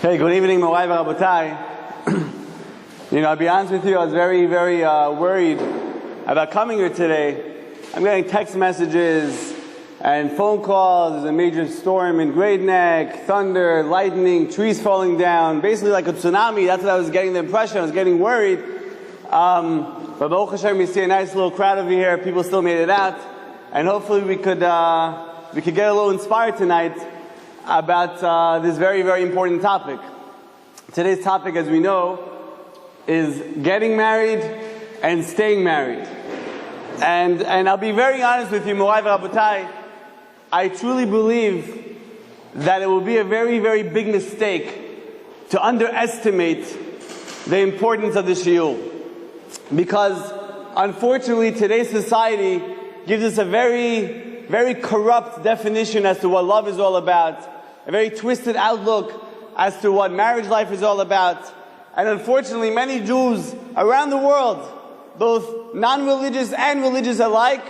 Hey, good evening, Meirov Rabotai. I'll be honest with you, I was very, very worried about coming here today. I'm getting text messages and phone calls. There's a major storm in Great Neck, thunder, lightning, trees falling down, basically like a tsunami. That's what I was getting the impression. I was getting worried. But Baruch Hashem, we see a nice little crowd over here. People still made it out. And hopefully we could get a little inspired tonight about this very, very important topic. Today's topic, as we know, is getting married and staying married. And I'll be very honest with you, Meirov Rabotai, I truly believe that it will be a very, very big mistake to underestimate the importance of the shiur. Because, unfortunately, today's society gives us a very, very corrupt definition as to what love is all about, a very twisted outlook as to what marriage life is all about. And unfortunately, many Jews around the world, both non-religious and religious alike,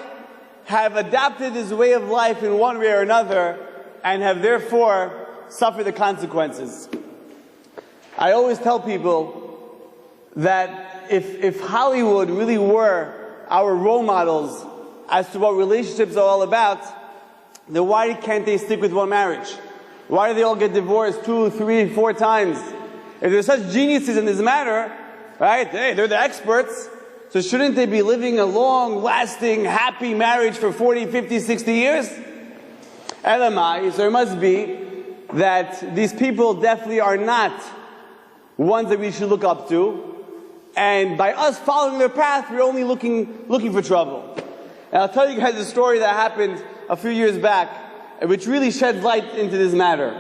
have adapted this way of life in one way or another and have therefore suffered the consequences. I always tell people that if Hollywood really were our role models as to what relationships are all about, then why can't they stick with one marriage? Why do they all get divorced 2, 3, 4 times? If they're such geniuses in this matter, right? Hey, they're the experts. So shouldn't they be living a long, lasting, happy marriage for 40, 50, 60 years? LMI, so it must be that these people definitely are not ones that we should look up to. And by us following their path, we're only looking for trouble. And I'll tell you guys a story that happened a few years back, which really sheds light into this matter.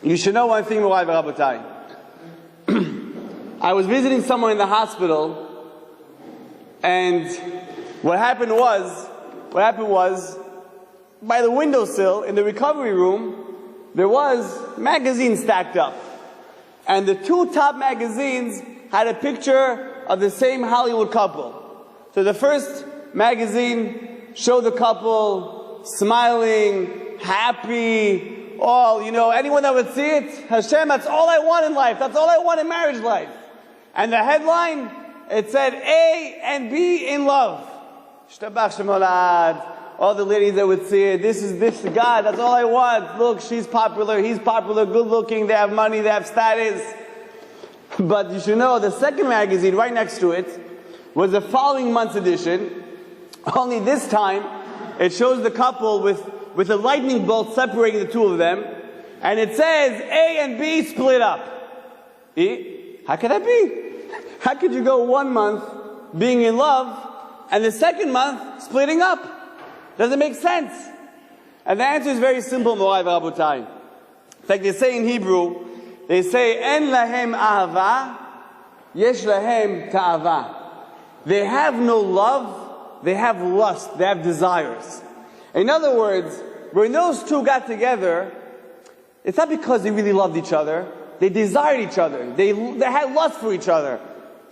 You should know one thing, Meirov Rabotai. I was visiting someone in the hospital, and what happened was, by the windowsill in the recovery room, there was magazines stacked up. And the 2 top magazines had a picture of the same Hollywood couple. So the first magazine showed the couple smiling, happy, anyone that would see it, Hashem, that's all I want in life. That's all I want in marriage life. And the headline, it said, A and B in love. Shtabach Shemolad. All the ladies that would see it, this God, that's all I want. Look, she's popular, he's popular, good looking, they have money, they have status. But you should know, the second magazine right next to it was the following month's edition. Only this time, it shows the couple with a lightning bolt separating the two of them. And it says, A and B split up. How could that be? How could you go 1 month being in love and the second month splitting up? Doesn't make sense. And the answer is very simple, Meirov Rabotai. In fact, they say in Hebrew, they say, En lahem ahava, yesh lahem ta'ava. They have no love, they have lust, they have desires. In other words, when those two got together, it's not because they really loved each other. They desired each other. They had lust for each other.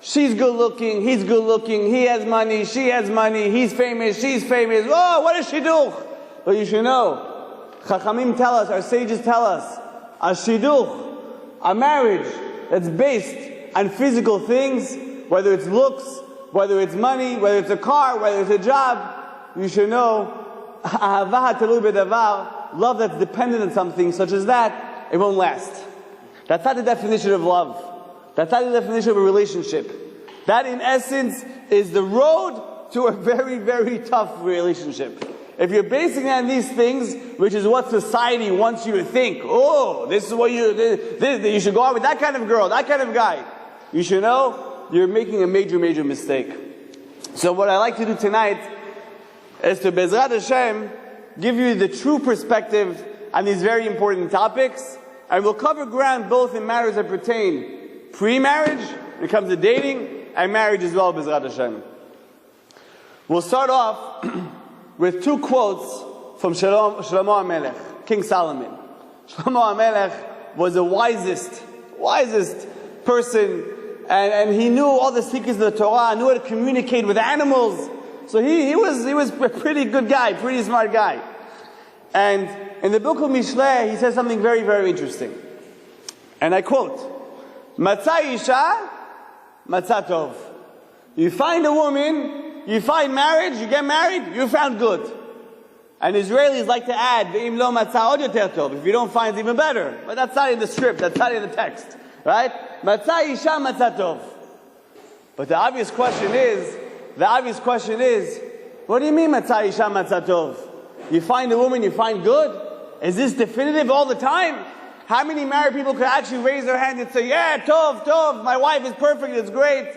She's good looking, he's good looking, he has money, she has money, he's famous, she's famous. Oh, what does she do? But you should know, Chachamim tell us, our sages tell us, a shidduch, a marriage that's based on physical things, whether it's looks, whether it's money, whether it's a car, whether it's a job, you should know, love that's dependent on something such as that, it won't last. That's not the definition of love. That's not the definition of a relationship. That, in essence, is the road to a very, very tough relationship. If you're basing it on these things, which is what society wants you to think, oh, this is what you should go out with that kind of girl, that kind of guy. You should know you're making a major, major mistake. So what I like to do tonight is to, Bezrat Hashem, give you the true perspective on these very important topics. And we'll cover ground both in matters that pertain pre-marriage, when it comes to dating, and marriage as well, Bezrat Hashem. We'll start off with 2 quotes from Shlomo HaMelech, King Solomon. Shlomo HaMelech was the wisest person, and he knew all the secrets of the Torah, knew how to communicate with animals. So he was a pretty good guy, pretty smart guy. And in the book of Mishlei, he says something very, very interesting. And I quote, Matzah isha, matzah tov. You find a woman, you find marriage, you get married, you found good. And Israelis like to add, Ve'im lo matzah od yoter tov. If you don't find it, even better. But that's not in the script, that's not in the text. Right? Matzah isha, matzah tov. But the obvious question is, what do you mean matzah isha, matzah tov? You find a woman, you find good? Is this definitive all the time? How many married people could actually raise their hand and say, yeah, tov, tov, my wife is perfect, it's great.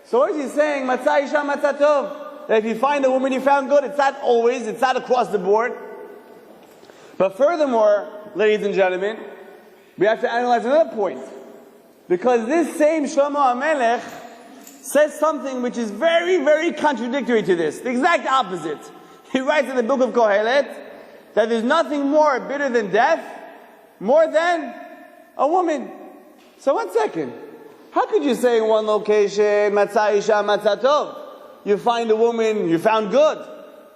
So what is he saying? Matzah isha, matzah tov. That if you find a woman you found good, it's not always, it's not across the board. But furthermore, ladies and gentlemen, we have to analyze another point. Because this same Shlomo HaMelech says something which is very, very contradictory to this. The exact opposite. He writes in the book of Kohelet that there's nothing more bitter than death, more than a woman. So 1 second. How could you say in one location, Matzah isha, matzah tov? You find a woman, you found good.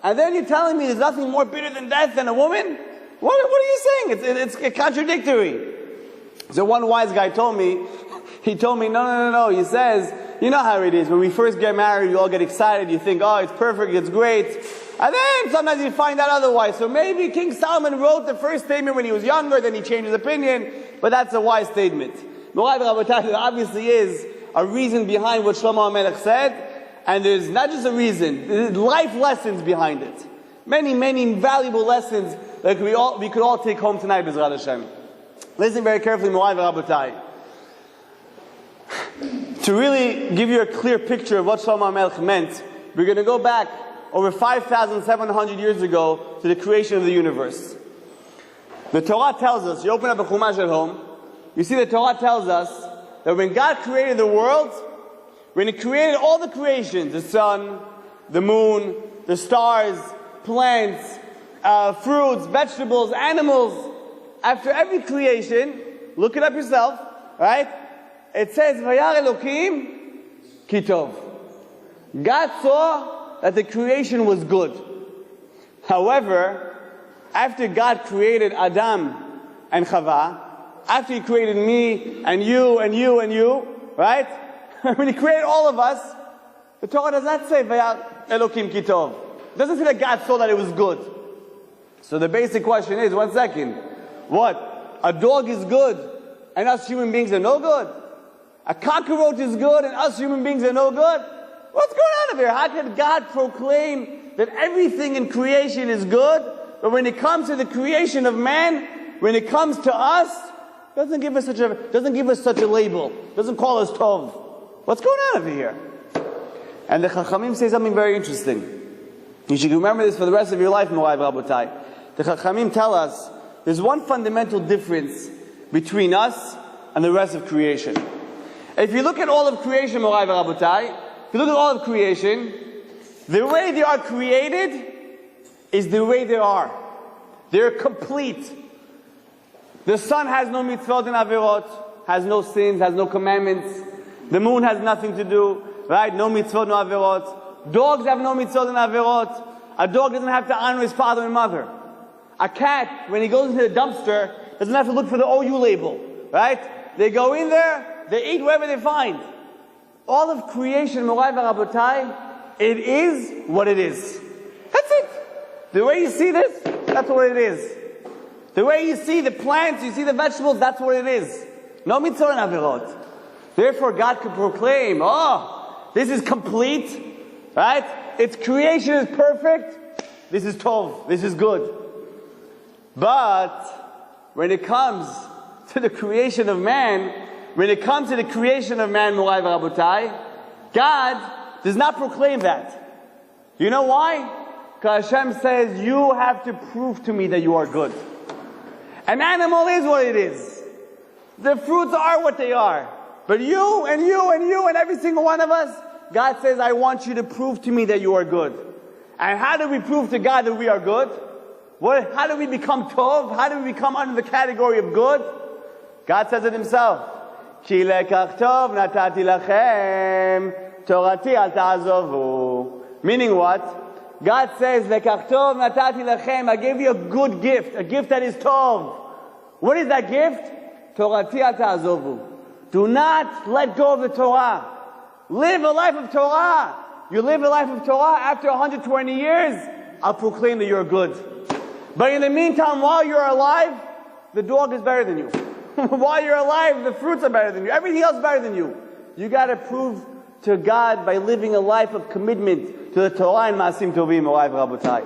And then you're telling me there's nothing more bitter than death than a woman? What are you saying? It's contradictory. So one wise guy told me, no. He says, you know how it is. When we first get married, you all get excited. You think, oh, it's perfect, it's great. And then sometimes you find out otherwise. So maybe King Solomon wrote the first statement when he was younger, then he changed his opinion. But that's a wise statement. There obviously is a reason behind what Shlomo HaMelech said. And there's not just a reason, there's life lessons behind it. Many, many valuable lessons that we could all take home tonight, B'ezrat Hashem. Listen very carefully, Morai v'Rabotai. To really give you a clear picture of what Shlomo HaMelech meant, we're going to go back over 5,700 years ago to the creation of the universe. The Torah tells us, you open up a Chumash at home, you see the Torah tells us that when God created the world, when He created all the creations, the sun, the moon, the stars, plants, fruits, vegetables, animals, after every creation, look it up yourself, right? It says, Vayar Elokim ki tov. God saw that the creation was good. However, after God created Adam and Chava, after He created me and you and you and you, right? When He created all of us, the Torah does not say Vayar Elokim ki tov. It doesn't say that God saw that it was good. So the basic question is, 1 second, what? A dog is good and us human beings are no good? A cockroach is good and us human beings are no good? What's going on over here? How can God proclaim that everything in creation is good, but when it comes to the creation of man, when it comes to us, doesn't give us such a label, doesn't call us tov? What's going on over here? And the Chachamim say something very interesting. You should remember this for the rest of your life, Morai v'Rabotai. The Chachamim tell us there's one fundamental difference between us and the rest of creation. If you look at all of creation, Morai v'Rabotai, if you look at all of creation, the way they are created is the way they are. They're complete. The sun has no mitzvot and averot, has no sins, has no commandments. The moon has nothing to do, right? No mitzvot, no averot. Dogs have no mitzvot and averot. A dog doesn't have to honor his father and mother. A cat, when he goes into the dumpster, doesn't have to look for the OU label, right? They go in there, they eat whatever they find. All of creation, Morai v'Rabotai, it is what it is. That's it. The way you see this, that's what it is. The way you see the plants, you see the vegetables, that's what it is. No mitzvot and averot. Therefore, God could proclaim, oh, this is complete, right? Its creation is perfect. This is tov. This is good. But when it comes to the creation of man, Morai v'Rabotai, God does not proclaim that. You know why? Because Hashem says, you have to prove to me that you are good. An animal is what it is. The fruits are what they are. But you and you and you and every single one of us, God says, I want you to prove to me that you are good. And how do we prove to God that we are good? How do we become tov? How do we become under the category of good? God says it Himself. Ki lekach tov natati lachem, torati al ta'azovu. Meaning what? God says, lekach tov natati lachem, I gave you a good gift, a gift that is tov. What is that gift? Torati al ta'azovu. Do not let go of the Torah. Live a life of Torah. You live a life of Torah, after 120 years, I'll proclaim that you're good. But in the meantime, while you're alive, the dog is better than you. While you're alive, the fruits are better than you. Everything else is better than you. You got to prove to God by living a life of commitment to the Torah and Maasim Tovim, Morai v'Rabotai.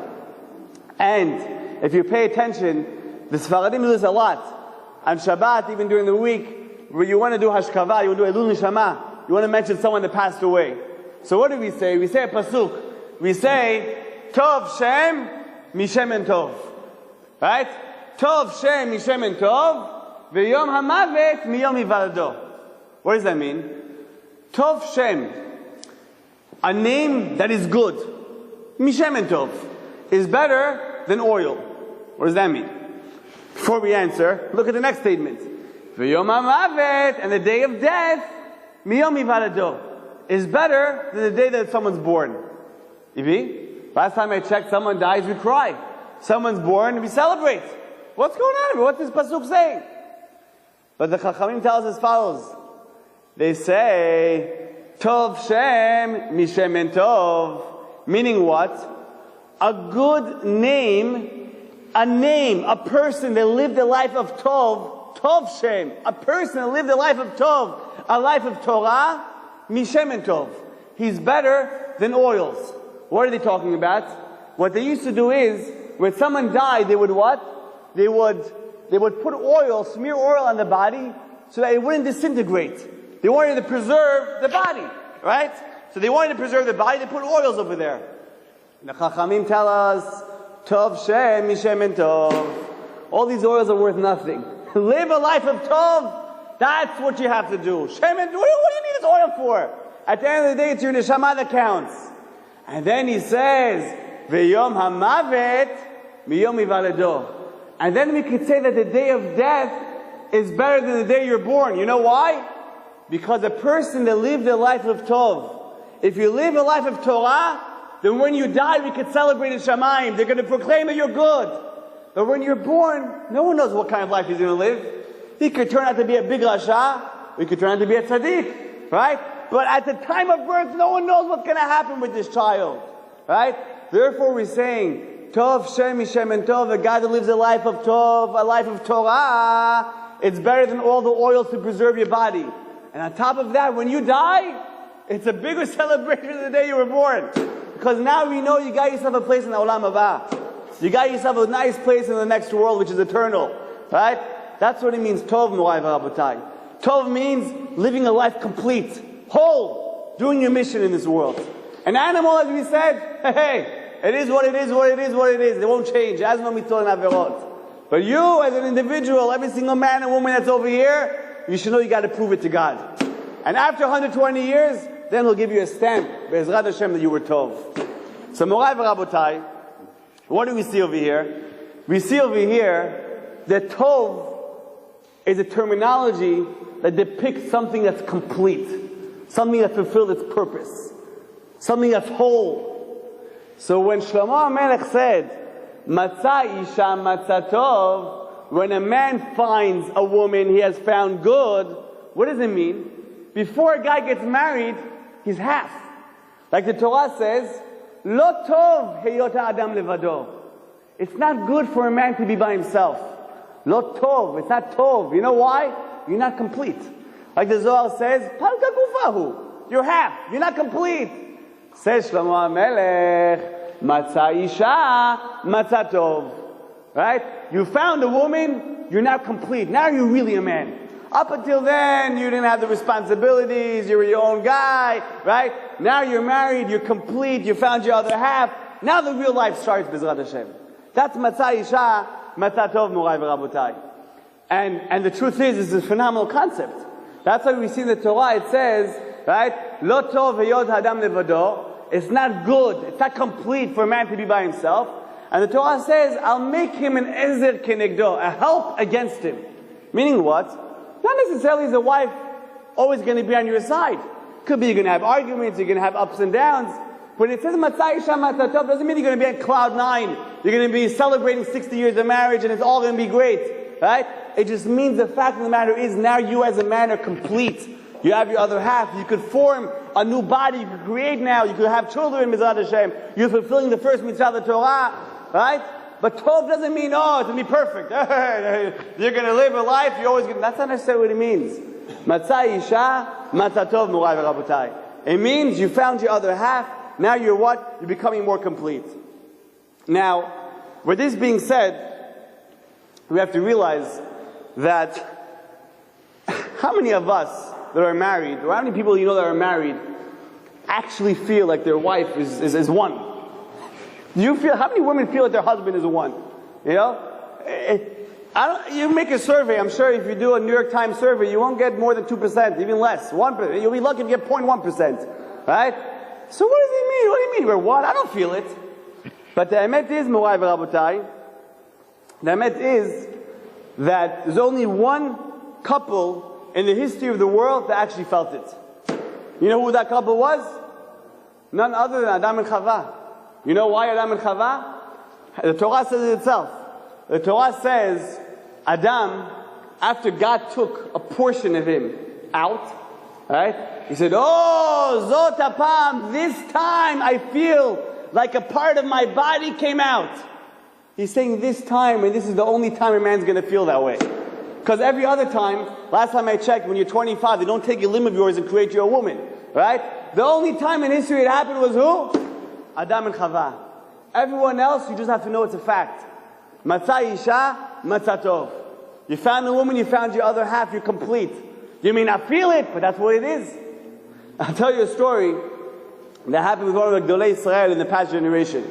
And if you pay attention, the Sfaradim do this a lot. On Shabbat, even during the week, where you want to do Hashkava, you want to do Elul Neshama, you want to mention someone that passed away. So what do we say? We say a pasuk. We say, Tov Shem Mishem Tov. Right? Tov Shem Mishem Tov, V'yom Hamavet Miyom Hivaldo. What does that mean? Tov Shem, a name that is good, Mishem Tov, is better than oil. What does that mean? Before we answer, look at the next statement. V'yom Hamavet, and the day of death, Miyom Hivaldo, is better than the day that someone's born. Last time I checked, someone dies, we cry. Someone's born, we celebrate. What's going on? What's this pasuk saying? But the Chachamim tell us as follows. They say, Tov Shem Mishem En Tov, meaning what? A good name, a person that lived a life of Tov, Tov Shem, a person that lived a life of Tov, a life of Torah, Mishem En Tov. He's better than oils. What are they talking about? What they used to do is, when someone died, they would what? They would put oil, smear oil on the body, so that it wouldn't disintegrate. They wanted to preserve the body, right? So they wanted to preserve the body, they put oils over there. The Chachamim tell us, Tov Shem Mishem En Tov. All these oils are worth nothing. Live a life of Tov, that's what you have to do. Shem En Tov, what do you need this oil for? At the end of the day, it's your neshama that counts. And then he says, V'yom hamavet miyom hivaledo. And then we could say that the day of death is better than the day you're born. You know why? Because a person that lived a life of Tov, if you live a life of Torah, then when you die, we could celebrate in Shamayim. They're going to proclaim that you're good. But when you're born, no one knows what kind of life he's going to live. He could turn out to be a big rasha, we could turn out to be a tzaddik, right? But at the time of birth, no one knows what's going to happen with this child, right? Therefore, we're saying, Tov Shem Mishem En Tov, a guy that lives a life of Tov, a life of Torah, it's better than all the oils to preserve your body. And on top of that, when you die, it's a bigger celebration than the day you were born. Because now we know you got yourself a place in the Olam Haba. You got yourself a nice place in the next world, which is eternal, right? That's what it means, Tov Morai v'Rabotai. Tov means living a life complete, whole, doing your mission in this world. An animal, as we said, hey, it is what it is, what it is, what it is. It won't change. As no mitzvot and averot. But you, as an individual, every single man and woman that's over here, you should know you got to prove it to God. And after 120 years, then He'll give you a stamp, Be'ezrat Hashem, that you were Tov. So, Morai v'Rabotai, what do we see over here? We see over here that Tov is a terminology that depicts something that's complete, something that fulfilled its purpose, something that's whole. So when Shlomo HaMelech said, Matzah isha matzah tov, when a man finds a woman he has found good, what does it mean? Before a guy gets married, he's half. Like the Torah says, Lo tov heyot ha'adam levado. It's not good for a man to be by himself. Lo tov, it's not tov. You know why? You're not complete. Like the Zohar says, Palka gufahu. You're half. You're not complete. Says Shlomo HaMelech, Matzah isha, matzah tov. Right? You found a woman, you're now complete. Now you're really a man. Up until then, you didn't have the responsibilities, you were your own guy, right? Now you're married, you're complete, you found your other half. Now the real life starts, B'ezrat Hashem. That's Matzah isha, matzah tov, Morai v'Rabotai. And the truth is, it's a phenomenal concept. That's why we see in the Torah, it says, right? Lo tov heyot ha'adam levado. It's not good, it's not complete for a man to be by himself. And the Torah says, I'll make him an ezer kenegdo, a help against him. Meaning what? Not necessarily is the wife always going to be on your side. Could be you're going to have arguments, you're going to have ups and downs. When it says Matzah isha matzah tov, doesn't mean you're going to be at cloud 9. You're going to be celebrating 60 years of marriage and it's all going to be great. right? It just means the fact of the matter is now you as a man are complete. You have your other half. You could form a new body. You could create now. You could have children, Mizrat Hashem. You're fulfilling the first mitzvah of the Torah, right? But tov doesn't mean, oh, it's going to be perfect. You're going to live a life, you're always going to... That's not necessarily what it means. Matzah isha, matzah tov, Morai v'Rabotai. It means you found your other half. Now you're what? You're becoming more complete. Now, with this being said, we have to realize that how many of us that are married, or how many people you know that are married, actually feel like their wife is one? Do you feel, how many women feel like their husband is one? You know? You make a survey, I'm sure if you do a New York Times survey, you won't get more than 2%, even less, 1%. You'll be lucky to get 0.1%, right? So what does he mean? What do you mean we're one? I don't feel it. But the emet is, Morai v'Rabotai, the emet is that there's only one couple in the history of the world that actually felt it. You know who that couple was? None other than Adam and Chava. You know why Adam and Chava? The Torah says it itself. The Torah says, Adam, after God took a portion of him out, right? He said, oh, zot apam, this time I feel like a part of my body came out. He's saying this time, and this is the only time a man's going to feel that way. Because every other time, last time I checked, when you're 25, they don't take a limb of yours and create you a woman, right? The only time in history it happened was who? Adam and Chava. Everyone else, you just have to know it's a fact. Matzah isha, matzah tov. You found a woman, you found your other half, you're complete. You may not feel it, but that's what it is. I'll tell you a story that happened with one of the Gdolei Israel in the past generation.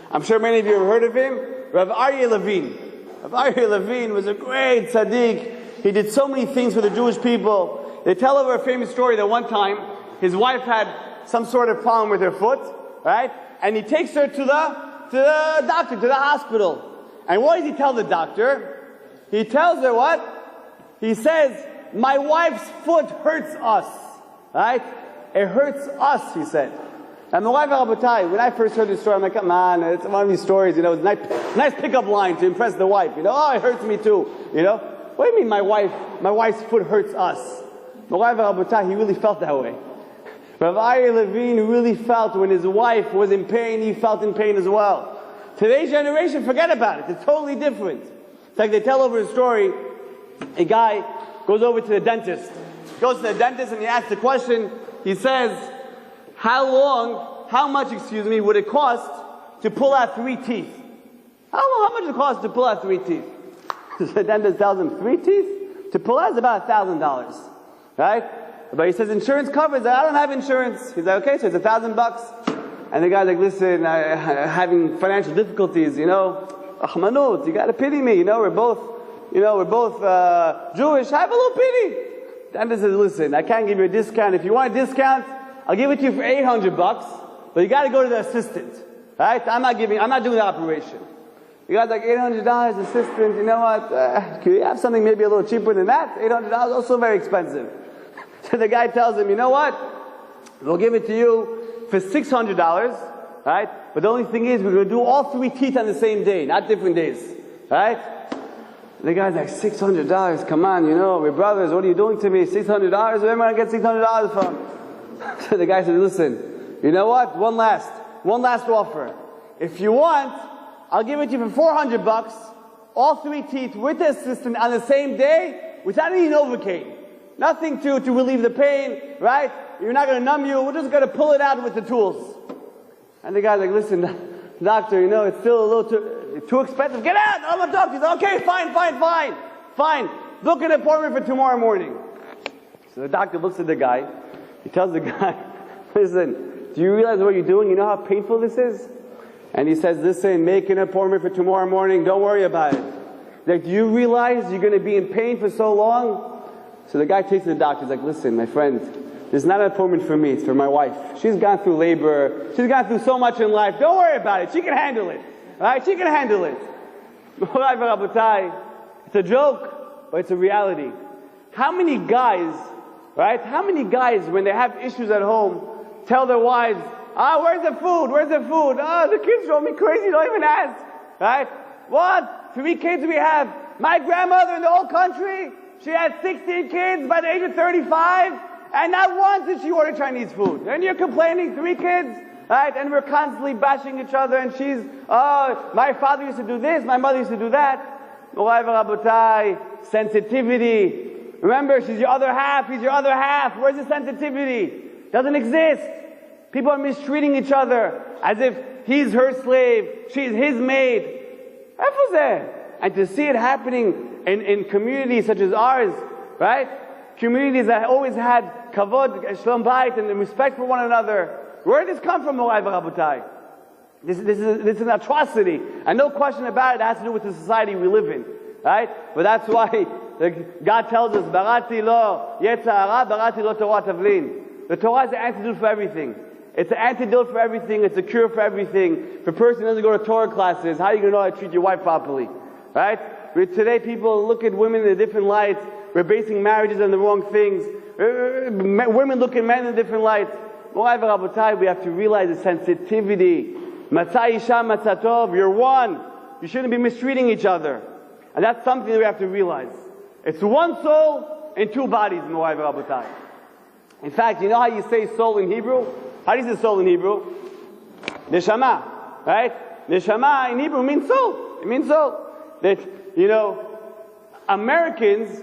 I'm sure many of you have heard of him. Rabbi Aryeh Levine. Rabbi Aryeh Levine was a great tzaddik. He did so many things for the Jewish people. They tell over a famous story that one time, his wife had some sort of problem with her foot, right? And he takes her to the doctor, to the hospital. And what does he tell the doctor? He tells her what? He says, my wife's foot hurts us. Right? It hurts us, he said. And the wife, when I first heard this story, I'm like, come on, it's one of these stories, you know, it's a nice pickup line to impress the wife. You know, oh, it hurts me too. You know? What do you mean my wife's foot hurts us? The wife, he really felt that way. Rabbi Aryeh Levine really felt when his wife was in pain, he felt in pain as well. Today's generation, forget about it. It's totally different. It's like they tell over a story, a guy goes over to the dentist. Goes to the dentist and he asks the question, he says, how much would it cost to pull out 3 teeth? How much does it cost to pull out 3 teeth? The dentist tells him, 3 teeth? To pull out is about $1,000. Right? But he says, insurance covers that. I don't have insurance. He's like, okay, so it's $1,000. And the guy's like, listen, I'm having financial difficulties, you know. Ahmanut, you gotta pity me, you know, we're both Jewish. Have a little pity. The dentist says, listen, I can't give you a discount. If you want a discount, I'll give it to you for $800, but you gotta go to the assistant. Right? I'm not doing the operation. You got like $800 assistant, you know what? Can you have something maybe a little cheaper than that? $800 also very expensive. So the guy tells him, you know what? We'll give it to you for $600, right? But the only thing is, we're going to do all 3 teeth on the same day, not different days, right? The guy's like, $600, come on, you know, we're brothers, what are you doing to me? $600, where am I going to get $600 from? So the guy said, listen, you know what? One last offer. If you want, I'll give it to you for $400, all 3 teeth with the assistant on the same day, without any Novocaine. Nothing to relieve the pain, right? You're not going to numb you. We're just going to pull it out with the tools. And the guy's like, listen, doctor, you know, it's still a little too expensive. Get out! I'm a doctor. He's like, okay, fine. Book an appointment for tomorrow morning. So the doctor looks at the guy. He tells the guy, listen, do you realize what you're doing? You know how painful this is? And he says, listen, make an appointment for tomorrow morning. Don't worry about it. He's like, do you realize you're going to be in pain for so long? So the guy takes to the doctor. He's like, listen, my friend, this is not an appointment for me. It's for my wife. She's gone through labor. She's gone through so much in life. Don't worry about it. She can handle it. Right? She can handle it. It's a joke, but it's a reality. How many guys, right? How many guys, when they have issues at home, tell their wives, where's the food? The kids drove me crazy. Don't even ask. Right? What? 3 kids we have. My grandmother in the whole country, she had 16 kids by the age of 35, and not once did she order Chinese food. And you're complaining, 3 kids, right? And we're constantly bashing each other, and she's, oh, my father used to do this, my mother used to do that. Morai v'rabotai, sensitivity. Remember, she's your other half, he's your other half. Where's the sensitivity? Doesn't exist. People are mistreating each other as if he's her slave, she's his maid. And to see it happening in communities such as ours, right? Communities that always had kavod, shalom bayit, and respect for one another. Where did this come from, Morai v'rabotai? This is an atrocity. And no question about it, it has to do with the society we live in. Right? But that's why God tells us, Barati lo yetzara, barati lo Torah tavlin. The Torah is the antidote for everything. It's an antidote for everything. It's a cure for everything. For a person who doesn't go to Torah classes, how are you going to know how to treat your wife properly? Right? Today people look at women in a different light. We're basing marriages on the wrong things. Women look at men in different lights. Morai v'rabotai, we have to realize the sensitivity. Matzah isha matzah tov, you're one. You shouldn't be mistreating each other. And that's something that we have to realize. It's one soul and 2 bodies, Morai v'rabotai. In fact, you know how you say soul in Hebrew? How do you say soul in Hebrew? Neshama, right? Neshama in Hebrew means soul. It means soul. That, you know, Americans,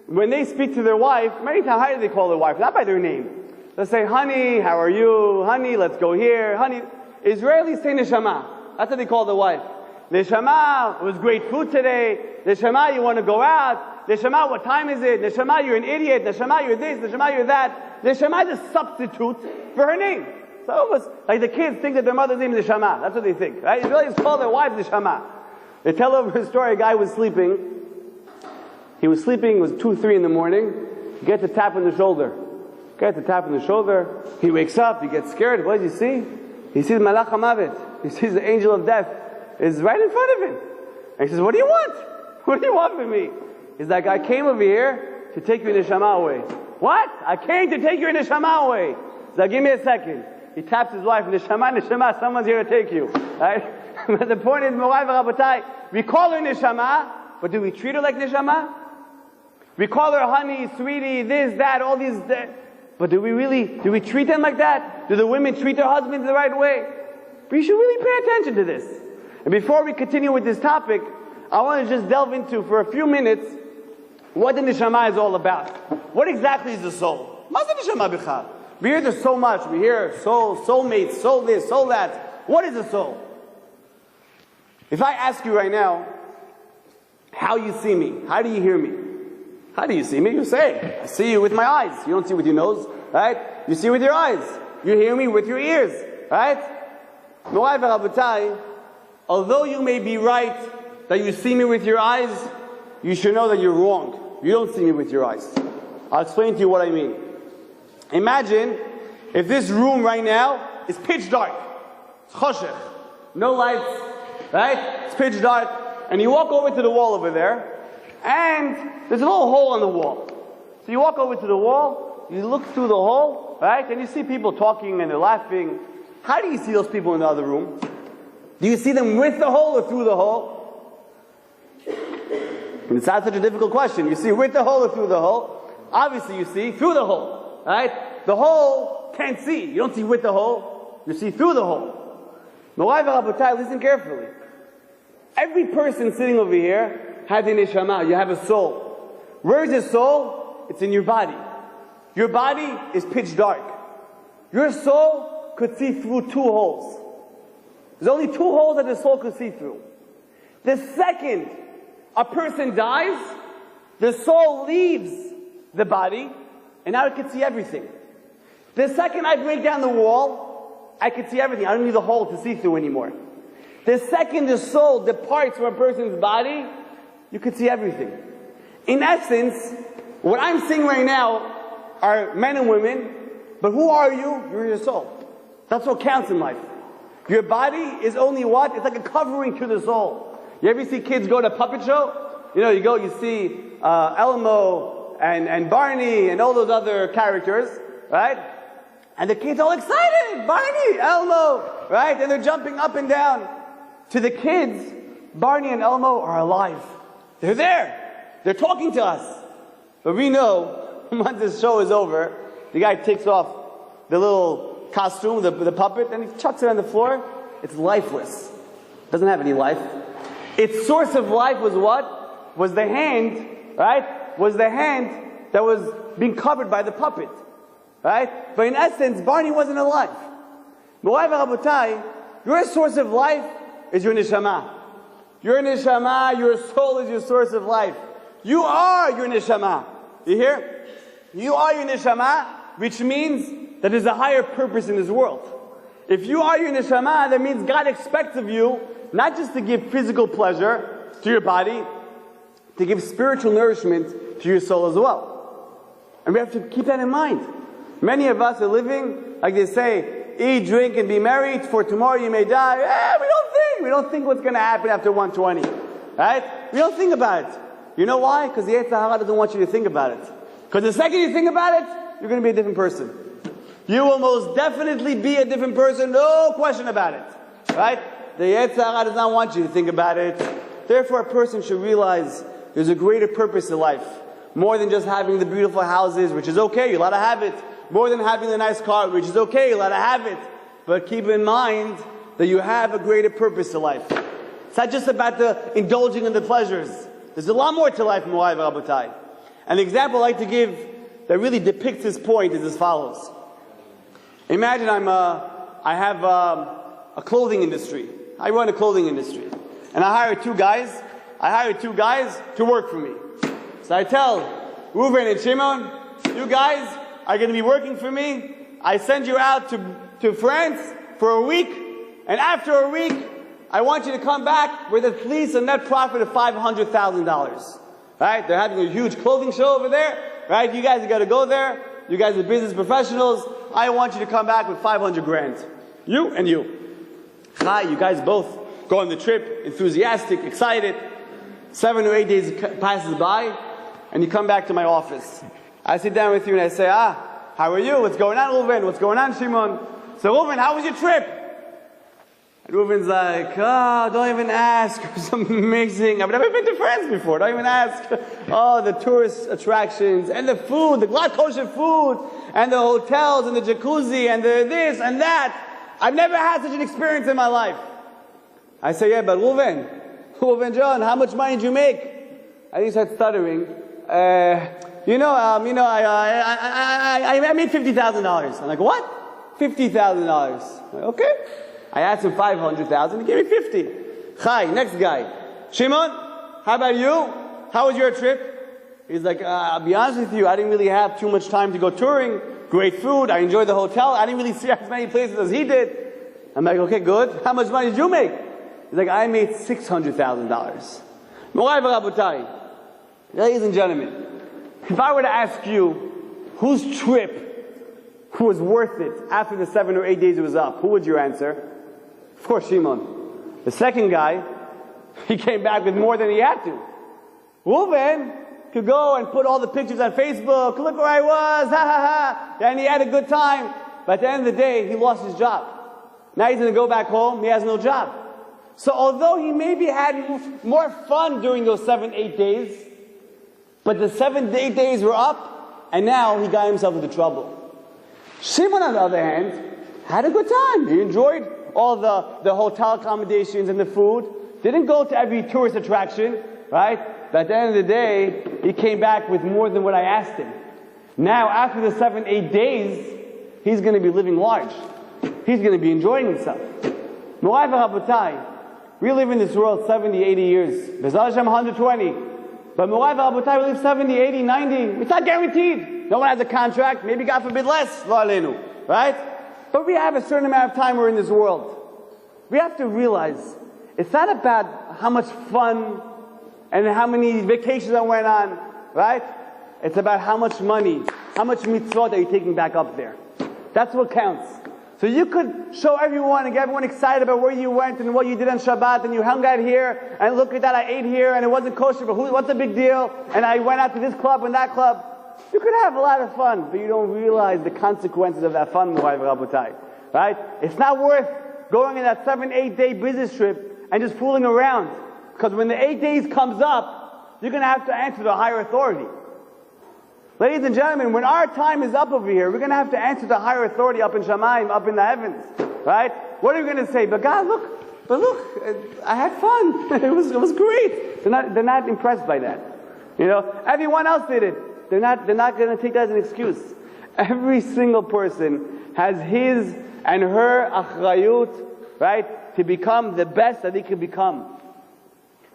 when they speak to their wife, many times, how do they call their wife? Not by their name. They'll say, honey, how are you? Honey, let's go here. Honey. Israelis say neshama. That's what they call their wife. Neshama, it was great food today. Neshama, you want to go out. Neshama, what time is it? Neshama, you're an idiot. Neshama, you're this. Neshama, you're that. Neshama is a substitute for her name. So it was like the kids think that their mother's name is Neshama. That's what they think, right? Israelis call their wives Neshama. They tell over a story, a guy was sleeping. He was sleeping, it was 2, 3 in the morning. He gets a tap on the shoulder. He wakes up, he gets scared. What does he see? He sees Malach HaMavet. He sees the angel of death is right in front of him. And he says, what do you want? What do you want from me? He's like, I came over here to take your neshama away. What? I came to take your neshama away. He's like, give me a second. He taps his wife, neshama, someone's here to take you. Right? But the point is, Morai v'rabotai, we call her neshama, but do we treat her like neshama? We call her honey, sweetie, this, that, all these... But do we treat them like that? Do the women treat their husbands the right way? We should really pay attention to this. And before we continue with this topic, I want to just delve into, for a few minutes, what the neshama is all about. What exactly is the soul? What's the neshama b'chal? We hear this so much. We hear soul, soulmates, soul this, soul that. What is the soul? If I ask you right now, how you see me, how do you hear me? How do you see me? You say, I see you with my eyes. You don't see with your nose, right? You see with your eyes. You hear me with your ears, right? Morai v'rabotai, although you may be right that you see me with your eyes, you should know that you're wrong. You don't see me with your eyes. I'll explain to you what I mean. Imagine if this room right now is pitch dark. It's choshech. No lights, right? It's pitch dark. And you walk over to the wall over there, and there's a little hole on the wall. So you walk over to the wall, you look through the hole, right? And you see people talking and they're laughing. How do you see those people in the other room? Do you see them with the hole or through the hole? And it's not such a difficult question. You see with the hole or through the hole? Obviously you see through the hole, right? The hole can't see. You don't see with the hole, you see through the hole. Morai v'rabotai, listen carefully. Every person sitting over here has a neshama, you have a soul. Where is your soul? It's in your body. Your body is pitch dark. Your soul could see through 2 holes. There's only 2 holes that the soul could see through. The second a person dies, the soul leaves the body, and now it can see everything. The second I break down the wall, I can see everything. I don't need the hole to see through anymore. The second the soul departs from a person's body, you can see everything. In essence, what I'm seeing right now are men and women, but who are you? You're your soul. That's what counts in life. Your body is only what? It's like a covering to the soul. You ever see kids go to a puppet show? You know, you see Elmo and Barney and all those other characters, right? And the kids all excited, Barney, Elmo, right? And they're jumping up and down. To the kids, Barney and Elmo are alive. They're there. They're talking to us. But we know, once this show is over, the guy takes off the little costume, the puppet, and he chucks it on the floor. It's lifeless. It doesn't have any life. Its source of life was what? Was the hand, right? Was the hand that was being covered by the puppet. Right? But in essence, Barney wasn't alive. Morai v'Rabotai, your source of life is your neshama. Your neshama, your soul is your source of life. You are your neshama. You hear? You are your neshama, which means that there's a higher purpose in this world. If you are your neshama, that means God expects of you not just to give physical pleasure to your body, to give spiritual nourishment to your soul as well. And we have to keep that in mind. Many of us are living, like they say, eat, drink, and be merry, for tomorrow you may die. We don't think what's going to happen after 120. Right? We don't think about it. You know why? Because the Yetzer Hara doesn't want you to think about it. Because the second you think about it, you're going to be a different person. You will most definitely be a different person, no question about it. Right? The Yetzer Hara does not want you to think about it. Therefore, a person should realize there's a greater purpose in life. More than just having the beautiful houses, which is okay, you're allowed to have it. More than having the nice car, which is okay, you're allowed to have it. But keep in mind that you have a greater purpose to life. It's not just about the indulging in the pleasures. There's a lot more to life, Morai v'Rabotai. An example I like to give that really depicts this point is as follows. Imagine I have a clothing industry. I run a clothing industry. And I hire two guys. To work for me. So I tell Reuven and Shimon, you guys are going to be working for me. I send you out to France for a week. And after a week, I want you to come back with at least a net profit of $500,000. Right? They're having a huge clothing show over there. Right? You guys have got to go there. You guys are business professionals. I want you to come back with 500 grand. You and you. Hi, you guys both go on the trip, enthusiastic, excited. 7 or 8 days passes by, and you come back to my office. I sit down with you and I say, how are you? What's going on, Reuven? What's going on, Shimon? So, Reuven, how was your trip? And Reuven's like, don't even ask. It was amazing. I've never been to France before. Don't even ask. Oh, the tourist attractions, and the food, the glad kosher food, and the hotels, and the jacuzzi, and the this and that. I've never had such an experience in my life. I say, yeah, but Reuven, John, how much money did you make? I think he started stuttering. I made $50,000. I'm like, what? $50,000. Like, okay. I asked him $500,000. He gave me 50. Chai, next guy. Shimon, how about you? How was your trip? He's like, I'll be honest with you, I didn't really have too much time to go touring. Great food. I enjoyed the hotel. I didn't really see as many places as he did. I'm like, okay, good. How much money did you make? He's like, I made $600,000. Morai v'Rabotai, ladies and gentlemen, if I were to ask you whose trip was worth it after the 7 or 8 days it was up, who would you answer? Of course, Shimon. The second guy, he came back with more than he had to. Reuven could go and put all the pictures on Facebook. Look where I was, ha ha ha. And he had a good time. But at the end of the day, he lost his job. Now he's going to go back home. He has no job. So although he maybe had more fun during those 7, 8 days, but the 7 to 8 days were up, and now he got himself into trouble. Shimon, on the other hand, had a good time. He enjoyed all the hotel accommodations and the food. Didn't go to every tourist attraction, right? But at the end of the day, he came back with more than what I asked him. Now, after the 7, 8 days, he's going to be living large. He's going to be enjoying himself. Morai v'Rabotai, we live in this world 70, 80 years. B'ezras Hashem 120. But Morai v'Rabotai, we live 70, 80, 90. It's not guaranteed. No one has a contract. Maybe, God forbid, less. Lo aleinu. Right? But we have a certain amount of time we're in this world. We have to realize, it's not about how much fun and how many vacations I went on. Right? It's about how much money, how much mitzvot are you taking back up there. That's what counts. So you could show everyone and get everyone excited about where you went and what you did on Shabbat, and you hung out here, and look at that, I ate here, and it wasn't kosher, but what's the big deal? And I went out to this club and that club. You could have a lot of fun, but you don't realize the consequences of that fun, Morai v'Rabotai. Right? It's not worth going on that 7, 8 day business trip and just fooling around. Because when the 8 days comes up, you're going to have to answer to a higher authority. Ladies and gentlemen, when our time is up over here, we're going to have to answer to a higher authority up in Shamayim, up in the heavens. Right? What are we going to say? But God, look, I had fun. it was great. They're not impressed by that. You know, everyone else did it. They're not going to take that as an excuse. Every single person has his and her achrayut, right, to become the best that they can become.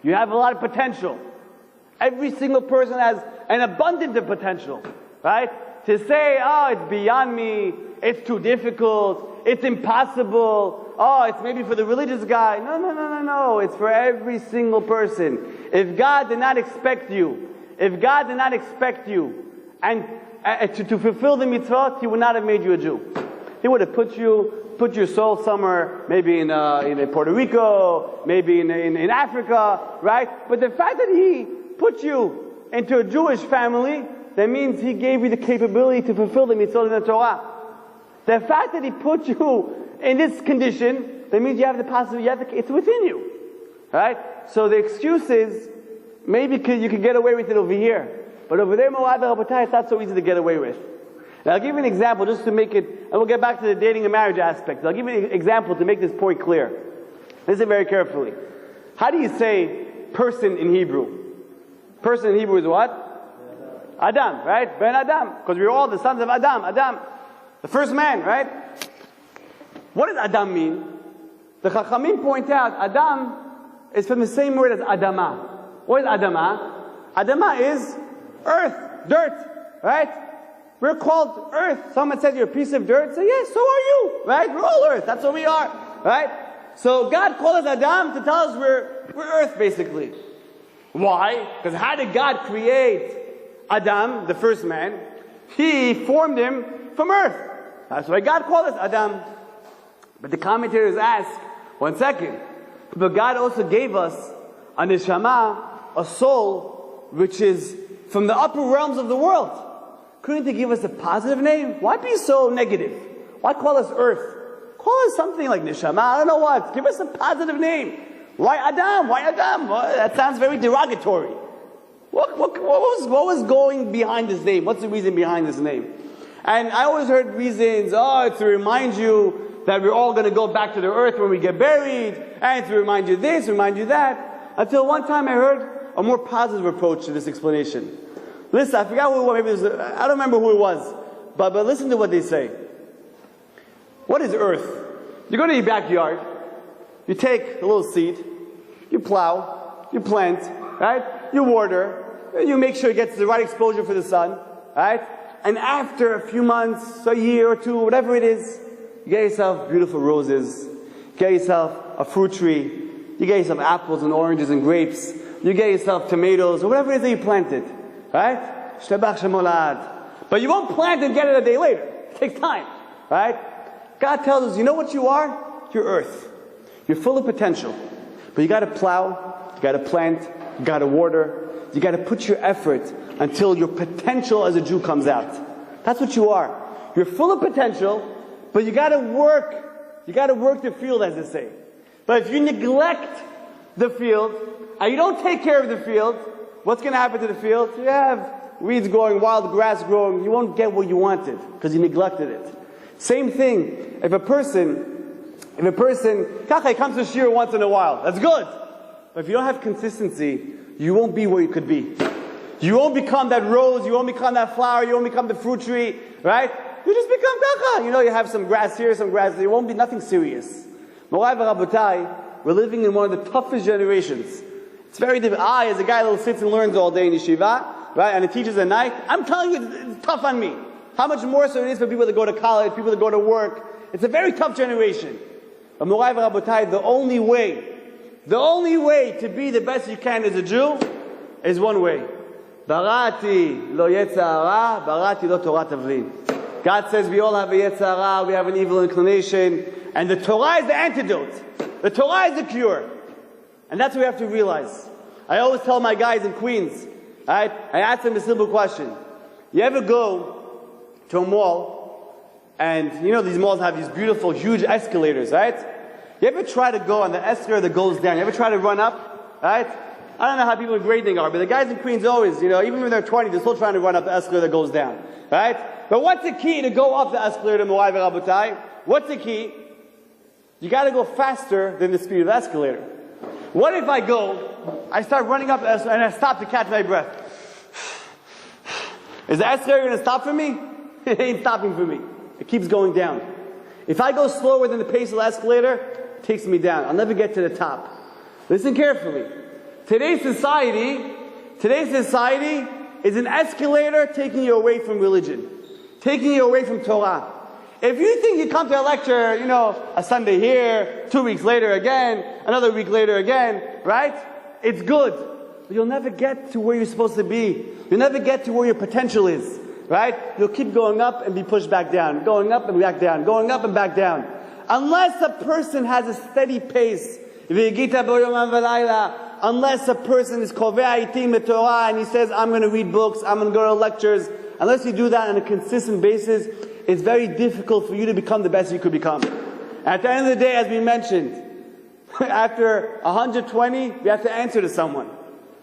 You have a lot of potential. Every single person has an abundance of potential, right? To say, oh, it's beyond me, it's too difficult, it's impossible, oh, it's maybe for the religious guy. No. It's for every single person. If God did not expect you, and to fulfill the mitzvot, He would not have made you a Jew. He would have put your soul somewhere, maybe in Puerto Rico, maybe in Africa, right? But the fact that He put you into a Jewish family, that means He gave you the capability to fulfill the mitzvot in the Torah. The fact that He put you in this condition, that means you have the possibility, it's within you, right? So the excuse is, maybe you can get away with it over here, but over there, Mo'ad Rabotai, it's not so easy to get away with. Now, I'll give you an example just to make it, and we'll get back to the dating and marriage aspect. I'll give you an example to make this point clear. Listen very carefully. How do you say person in Hebrew? Person in Hebrew is what? Adam, right? Ben Adam. Because we're all the sons of Adam. Adam, the first man, right? What does Adam mean? The Chachamim point out, Adam is from the same word as Adama. What is Adama? Adama is earth, dirt, right? We're called earth. Someone says you're a piece of dirt. Say, yes, so are you, right? We're all earth. That's what we are, right? So God called us Adam to tell us we're earth, basically. Why? Because how did God create Adam, the first man? He formed him from earth. That's why God called us Adam. But the commentators ask, 1 second, but God also gave us a neshama, a soul, which is from the upper realms of the world. Couldn't they give us a positive name? Why be so negative? Why call us earth? Call us something like neshama, I don't know what. Give us a positive name. Why Adam? Why Adam? Well, that sounds very derogatory. What was going behind this name? What's the reason behind this name? And I always heard reasons, it's to remind you that we're all going to go back to the earth when we get buried, and to remind you this, remind you that. Until one time I heard a more positive approach to this explanation. Listen, I forgot who it was, I don't remember who it was, but listen to what they say. What is earth? You go to your backyard, you take a little seed, you plow, you plant, right? You water, you make sure it gets the right exposure for the sun, right? And after a few months, a year or two, whatever it is, you get yourself beautiful roses, you get yourself a fruit tree, you get yourself apples and oranges and grapes, you get yourself tomatoes, or whatever it is that you planted, right? Shtabach Shemolad. But you won't plant and get it a day later. It takes time, right? God tells us, you know what you are? You're earth. You're full of potential. But you got to plow, you got to plant, you got to water, you got to put your effort until your potential as a Jew comes out. That's what you are. You're full of potential, but you got to work. You got to work the field, as they say. But if you neglect the field, and you don't take care of the field, what's going to happen to the field? You have weeds growing, wild grass growing. You won't get what you wanted because you neglected it. Same thing. If a person comes to shiur once in a while, that's good. But if you don't have consistency, you won't be where you could be. You won't become that rose, you won't become that flower, you won't become the fruit tree, right? You just become kaka. You know, you have some grass here, some grass there. It won't be nothing serious. Morai v'rabotai, we're living in one of the toughest generations. It's very difficult. I, as a guy that sits and learns all day in yeshiva, right, and it teaches at night, I'm telling you, it's tough on me. How much more so it is for people that go to college, people that go to work. It's a very tough generation. But Morai v'rabotai, the only way to be the best you can as a Jew is one way. Barati lo yetzer hara, barati lo Torah tavlin. God says we all have a yetzer hara, we have an evil inclination, and the Torah is the antidote. The Torah is the cure. And that's what we have to realize. I always tell my guys in Queens, right? I ask them a simple question. You ever go to a mall, and you know these malls have these beautiful, huge escalators, right? You ever try to go on the escalator that goes down? You ever try to run up, right? I don't know how people in grading are, but the guys in Queens always, even when they're 20, they're still trying to run up the escalator that goes down. Right? But what's the key to go up the escalator, Morai v'Rabotai? What's the key? You got to go faster than the speed of the escalator. What if I start running up the escalator and I stop to catch my breath? Is the escalator going to stop for me? It ain't stopping for me. It keeps going down. If I go slower than the pace of the escalator, it takes me down. I'll never get to the top. Listen carefully. Today's society is an escalator taking you away from religion, taking you away from Torah. If you think you come to a lecture, a Sunday here, 2 weeks later again, another week later again, right? It's good. But you'll never get to where you're supposed to be. You'll never get to where your potential is, right? You'll keep going up and be pushed back down, going up and back down, going up and back down. Unless a person has a steady pace, unless a person is kovea itim b'Torah and he says, I'm going to read books, I'm going to go to lectures, unless you do that on a consistent basis, it's very difficult for you to become the best you could become. At the end of the day, as we mentioned, after 120, we have to answer to someone.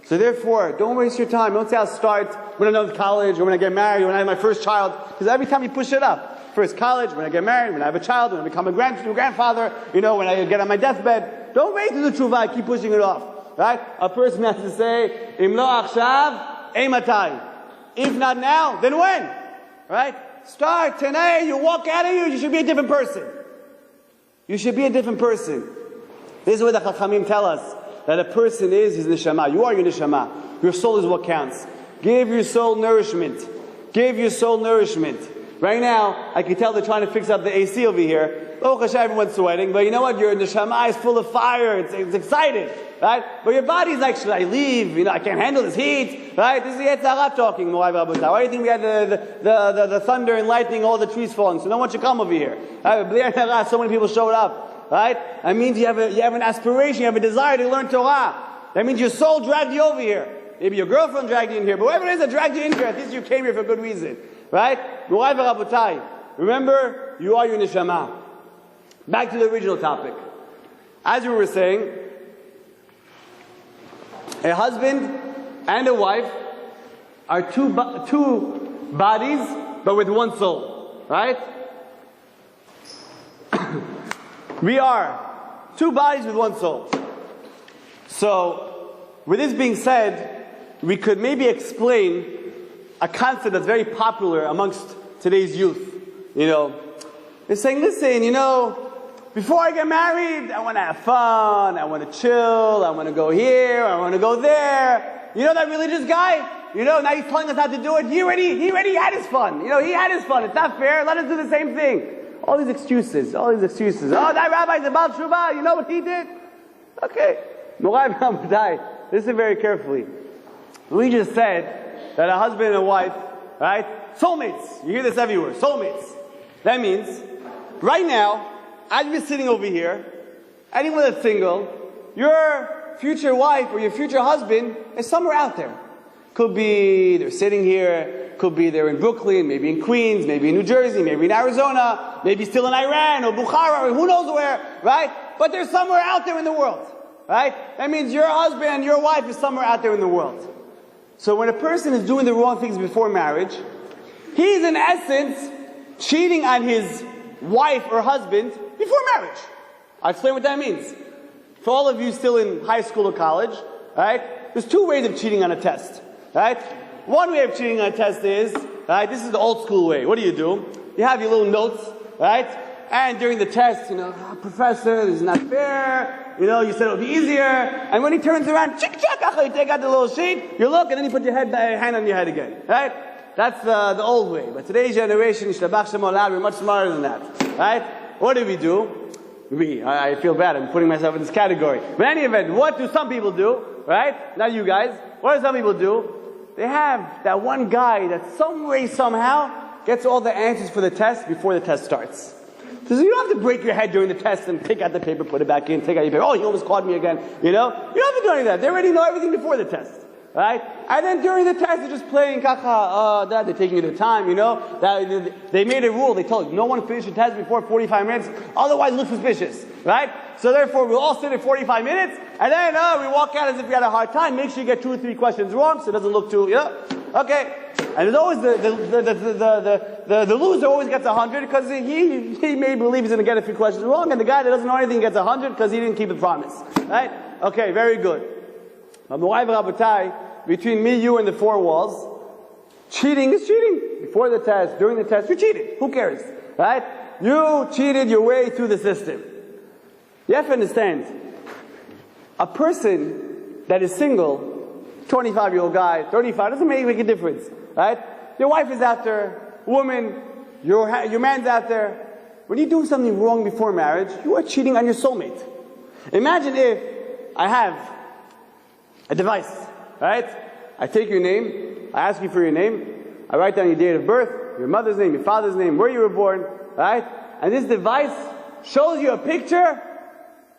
So therefore, don't waste your time. Don't say I'll start when I'm done with college, or when I get married, or when I have my first child. Because every time you push it up, first college, when I get married, when I have a child, when I become a grandfather, when I get on my deathbed. Don't wait to the tshuva, keep pushing it off. Right? A person has to say, Im lo achshav, ei matai. If not now, then when? Right? Start today, you walk out of here, you should be a different person. You should be a different person. This is what the Chachamim tell us, that a person is his neshama. You are your neshama. Your soul is what counts. Give your soul nourishment. Give your soul nourishment. Right now, I can tell they're trying to fix up the AC over here. Oh, everyone's sweating, but you know what? Your neshama is full of fire. It's excited, right? But your body's like, should I leave? I can't handle this heat, right? This is the Yetzirah talking, Morai v'Rabotai. Why do you think we had the thunder and lightning, all the trees falling? So no one should come over here. Right? So many people showed up, right? That means you have an aspiration, you have a desire to learn Torah. That means your soul dragged you over here. Maybe your girlfriend dragged you in here, but whoever it is that dragged you in here, at least you came here for a good reason, right? Morai v'Rabotai. Remember, you are your neshama. Back to the original topic. As we were saying, a husband and a wife are two bodies, but with one soul. Right? We are two bodies with one soul. So, with this being said, we could maybe explain a concept that's very popular amongst today's youth. They're saying, listen, before I get married, I want to have fun, I want to chill, I want to go here, I want to go there. That religious guy? Now he's telling us how to do it. He already had his fun. He had his fun. It's not fair. Let us do the same thing. All these excuses. Oh, that rabbi's about Shuvah. You know what he did? Okay. Morai v'Rabotai, listen very carefully. We just said that a husband and a wife, right? Soulmates. You hear this everywhere. Soulmates. That means, right now, as you're sitting over here, anyone that's single, your future wife or your future husband is somewhere out there. Could be they're sitting here, could be they're in Brooklyn, maybe in Queens, maybe in New Jersey, maybe in Arizona, maybe still in Iran or Bukhara or who knows where, right? But they're somewhere out there in the world, right? That means your husband and your wife is somewhere out there in the world. So when a person is doing the wrong things before marriage, he's in essence cheating on his wife or husband before marriage. I'll explain what that means. For all of you still in high school or college, right? There's two ways of cheating on a test, right? One way of cheating on a test is, right? This is the old school way. What do? You have your little notes, right? And during the test, professor, this is not fair. You said it'll be easier. And when he turns around, chick, you take out the little sheet, you look, and then you put your hand on your head again, right? That's the old way. But today's generation, we're much smarter than that, right? What do we do? I feel bad, I'm putting myself in this category. But in any event, what do some people do, right? Not you guys. What do some people do? They have that one guy that some way, somehow, gets all the answers for the test before the test starts. So you don't have to break your head during the test and take out the paper, put it back in, take out your paper. Oh, he almost caught me again. You don't have to do any of that. They already know everything before the test. Right? And then during the test, they're just playing they're taking their time, They made a rule, they told you, no one finish the test before 45 minutes, otherwise look suspicious. Right? So therefore, we'll all sit in 45 minutes, and then we walk out as if we had a hard time. Make sure you get 2 or 3 questions wrong, so it doesn't look too, okay. And there's always the loser always gets 100 because he may believe he's going to get a few questions wrong, and the guy that doesn't know anything gets 100 because he didn't keep the promise. Right? Okay, very good. Morai v'Rabotai, between me, you, and the 4 walls, cheating is cheating. Before the test, during the test, you cheated. Who cares? Right? You cheated your way through the system. You have to understand, a person that is single, 25-year-old guy, 35, doesn't make a difference. Right? Your wife is out there, woman, your man's out there. When you do something wrong before marriage, you are cheating on your soulmate. Imagine if I have a device, right? I take your name, I ask you for your name, I write down your date of birth, your mother's name, your father's name, where you were born, right? And this device shows you a picture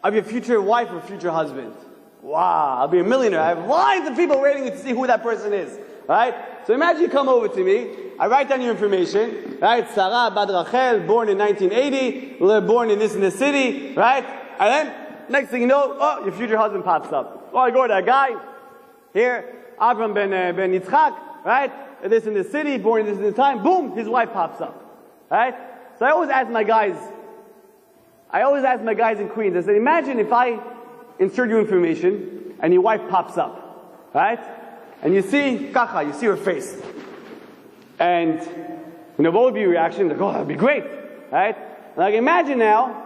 of your future wife or future husband. Wow, I'll be a millionaire. I have lines of people waiting to see who that person is, right? So imagine you come over to me, I write down your information, right? Sarah Bad Rachel, born in 1980, born in this city, right? And then, next thing you know, your future husband pops up. Oh, I go to that guy, here, Avram ben Yitzchak, right? This in the city, born in this time, boom, his wife pops up, right? So I always ask my guys in Queens, I said, imagine if I insert your information and your wife pops up, right? And you see her face. And, what would be your reaction? Like, oh, that'd be great, right? Like, imagine now,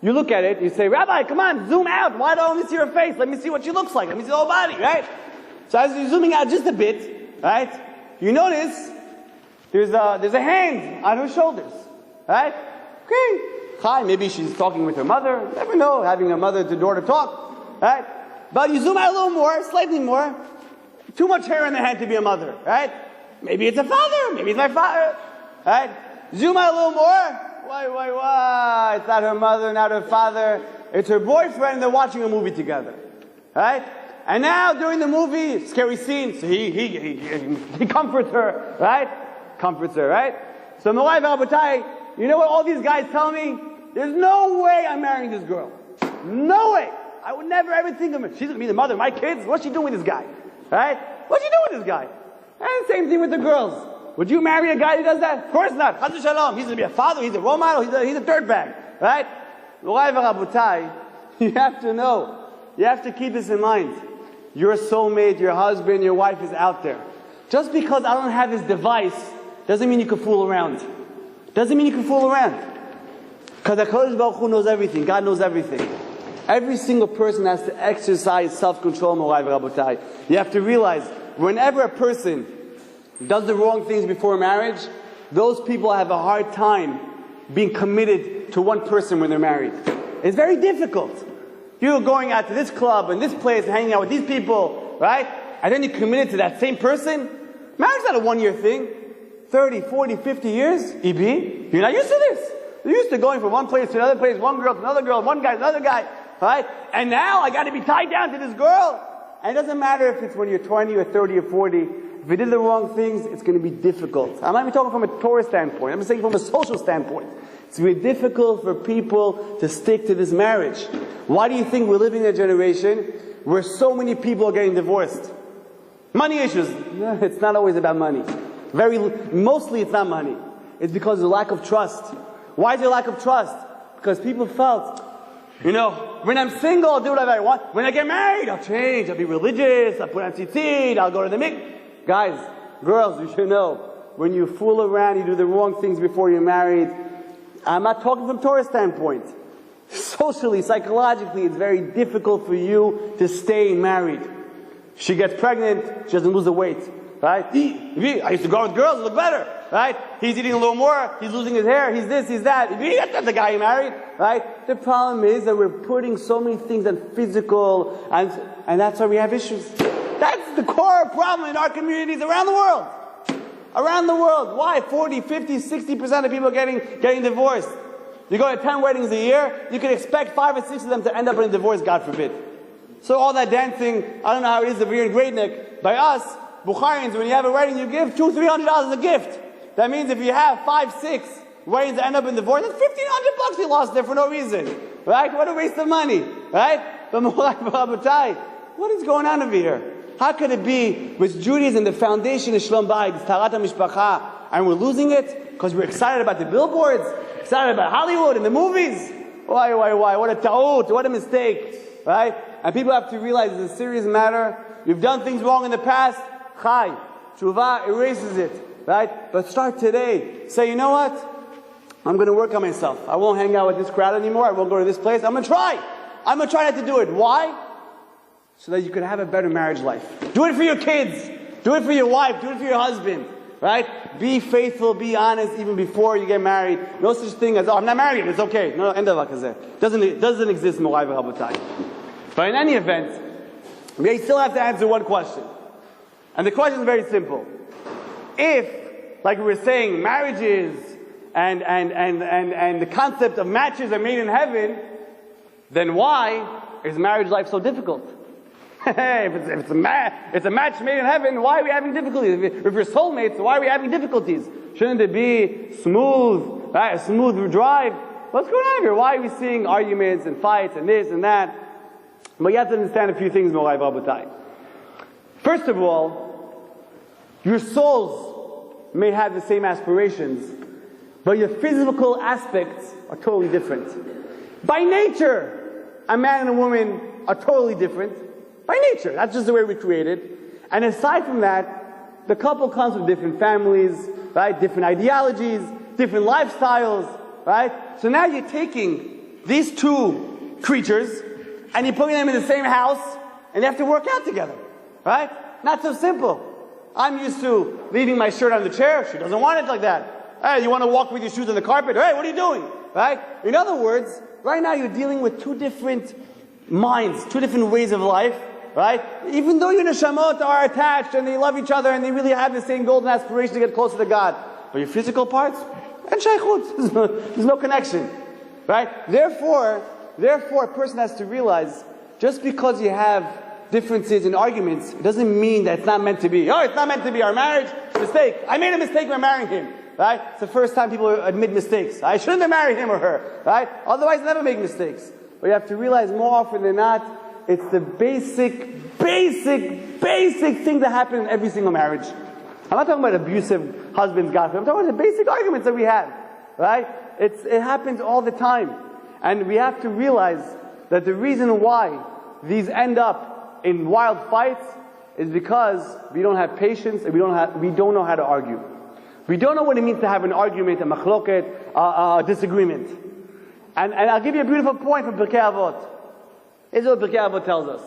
you look at it, you say, Rabbi, come on, zoom out. Why don't I see her face? Let me see what she looks like. Let me see the whole body, right? So as you're zooming out just a bit, right, you notice there's a hand on her shoulders, right? Okay. Hi, maybe she's talking with her mother. You never know, having a mother to daughter talk, right? But you zoom out a little more, slightly more. Too much hair in the hand to be a mother, right? Maybe it's a father. Maybe it's my father, right? Zoom out a little more. Why? It's not her mother, not her father. It's her boyfriend, and they're watching a movie together, right? And now during the movie, scary scene, so he comforts her, right? Comforts her, right? So Morai v'Rabotai, you know what all these guys tell me? There's no way I'm marrying this girl. No way. I would never ever think of it. She's gonna be the mother of my kids. What's she doing with this guy? Right? What's she doing with this guy? And same thing with the girls. Would you marry a guy who does that? Of course not. Chas v'shalom. He's going to be a father, he's a role model, he's a dirtbag. Right? Morai v'Rabotai, you have to know. You have to keep this in mind. Your soulmate, your husband, your wife is out there. Just because I don't have this device doesn't mean you can fool around. Doesn't mean you can fool around. Because HaKadosh Baruch Hu knows everything. God knows everything. Every single person has to exercise self-control, Morai v'Rabotai. You have to realize, whenever a person does the wrong things before marriage, those people have a hard time being committed to one person when they're married. It's very difficult. You're going out to this club and this place and hanging out with these people, right? And then you're committed to that same person. Marriage is not a one-year thing. 30, 40, 50 years, EB, you're not used to this. You're used to going from one place to another place, one girl to another girl, one guy to another guy, right? And now I got to be tied down to this girl. And it doesn't matter if it's when you're 20 or 30 or 40. If you did the wrong things, it's going to be difficult. I'm not even talking from a Torah standpoint. I'm saying from a social standpoint. It's very difficult for people to stick to this marriage. Why do you think we're living in a generation where so many people are getting divorced? Money issues. No, it's not always about money. Mostly it's not money. It's because of the lack of trust. Why is there lack of trust? Because people felt, when I'm single, I'll do whatever I want. When I get married, I'll change. I'll be religious. I'll put on tzitzit. I'll go to the mikveh. Guys, girls, you should know, when you fool around, you do the wrong things before you're married. I'm not talking from Torah standpoint. Socially, psychologically, it's very difficult for you to stay married. She gets pregnant, she doesn't lose the weight. Right? I used to go with girls, look better. Right? He's eating a little more, he's losing his hair, he's this, he's that. That's not the guy you married. Right? The problem is that we're putting so many things on physical, and that's why we have issues. That's the core problem in our communities around the world. Around the world. Why? 40, 50, 60% of people getting divorced. You go to 10 weddings a year, you can expect 5 or 6 of them to end up in a divorce, God forbid. So all that dancing, I don't know how it is over here in Great Neck. By us, Bukharians, when you have a wedding, you give $200-300 as a gift. That means if you have 5, 6 waiting to end up in divorce. That's $1,500 he lost there for no reason. Right? What a waste of money. Right? But what is going on over here? How could it be with Judaism, the foundation is Shlom Bayit, Tarat HaMishpacha, and we're losing it because we're excited about the billboards, excited about Hollywood and the movies? Why? What a ta'ut, what a mistake. Right? And people have to realize it's a serious matter. You've done things wrong in the past. Chai. Tshuva erases it. Right? But start today. Say, you know what? I'm going to work on myself. I won't hang out with this crowd anymore. I won't go to this place. I'm going to try. I'm going to try not to do it. Why? So that you can have a better marriage life. Do it for your kids. Do it for your wife. Do it for your husband. Right? Be faithful. Be honest even before you get married. No such thing as, oh, I'm not married yet. It's okay. No, end of it. Doesn't exist, Morai v'Rabotai. But in any event, we still have to answer one question. And the question is very simple. If, like we were saying, marriages and the concept of matches are made in heaven, then why is marriage life so difficult? if it's a match made in heaven, why are we having difficulties? If you're soulmates, why are we having difficulties? Shouldn't it be smooth, right? A smooth drive? What's going on here? Why are we seeing arguments and fights and this and that? But you have to understand a few things, Morai v'Rabotai. First of all, your souls may have the same aspirations, but your physical aspects are totally different. By nature, a man and a woman are totally different. By nature, that's just the way we're created. And aside from that, the couple comes with different families, right? Different ideologies, different lifestyles, right? So now you're taking these two creatures and you're putting them in the same house and they have to work out together, right? Not so simple. I'm used to leaving my shirt on the chair. She doesn't want it like that. Hey, you want to walk with your shoes on the carpet? Hey, what are you doing? Right? In other words, right now you're dealing with two different minds, two different ways of life, right? Even though your neshamot are attached and they love each other and they really have the same goal and aspiration to get closer to God, but your physical parts, and shaykhut, there's no connection, right? Therefore, a person has to realize, just because you have differences and arguments, it doesn't mean that it's not meant to be. Oh, it's not meant to be. Our marriage, mistake. I made a mistake by marrying him, right? It's the first time people admit mistakes. I shouldn't have married him or her, right? Otherwise, never make mistakes. But you have to realize more often than not, it's the basic thing that happens in every single marriage. I'm not talking about abusive husbands, gossip. I'm talking about the basic arguments that we have, right? It happens all the time. And we have to realize that the reason why these end up in wild fights is because we don't have patience and we don't know how to argue. We don't know what it means to have an argument, a machloket, a disagreement. And I'll give you a beautiful point from Pirkei Avot. This is what Pirkei Avot tells us.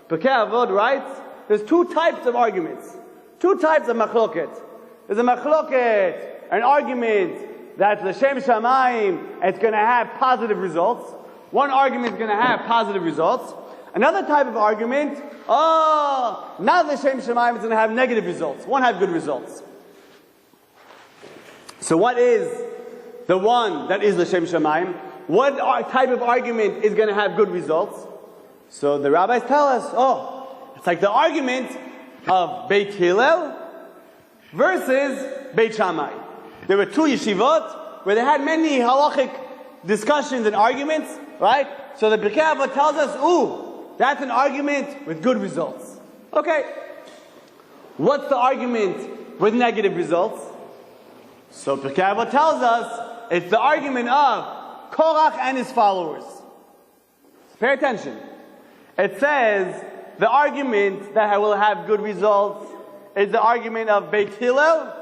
Pirkei Avot writes, there's two types of arguments. Two types of machloket. There's a machloket, an argument that's l'shem shamayim, it's going to have positive results. One argument is going to have positive results. Another type of argument, not l'shem shamayim, it's going to have negative results. One have good results. So what is the one that is l'shem shamayim? What type of argument is going to have good results? So the rabbis tell us, it's like the argument of Beit Hillel versus Beit Shammai. There were two yeshivot where they had many halachic discussions and arguments, right? So the Pirkei Avot tells us, that's an argument with good results. Okay. What's the argument with negative results? So Pirkei Avot tells us, it's the argument of Korach and his followers. Pay attention. It says the argument that will have good results is the argument of Beit Hillel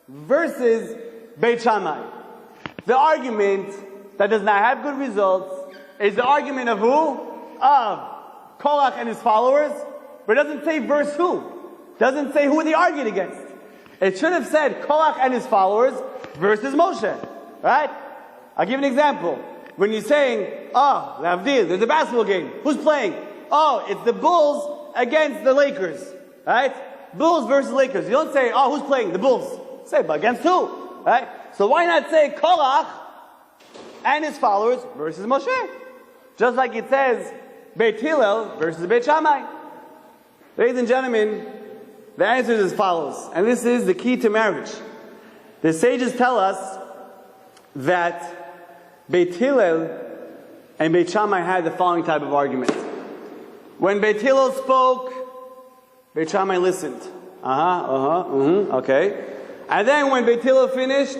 versus Beit Shammai. The argument that does not have good results is the argument of who? Of Korach and his followers. But it doesn't say verse who. It doesn't say who they argued against. It should have said Korach and his followers versus Moshe. Right? I'll give you an example. When you're saying, Lavdil, there's a basketball game. Who's playing? It's the Bulls against the Lakers. Right? Bulls versus Lakers. You don't say, who's playing? The Bulls. Say, but against who? Right? So why not say Korach and his followers versus Moshe? Just like it says Beit Hillel versus Beit Shammai. Ladies and gentlemen, the answer is as follows. And this is the key to marriage. The sages tell us that Beit Hillel and Beit Shammai had the following type of argument. When Beit Hillel spoke, Beit Shammai listened. Okay. And then when Beit Hillel finished,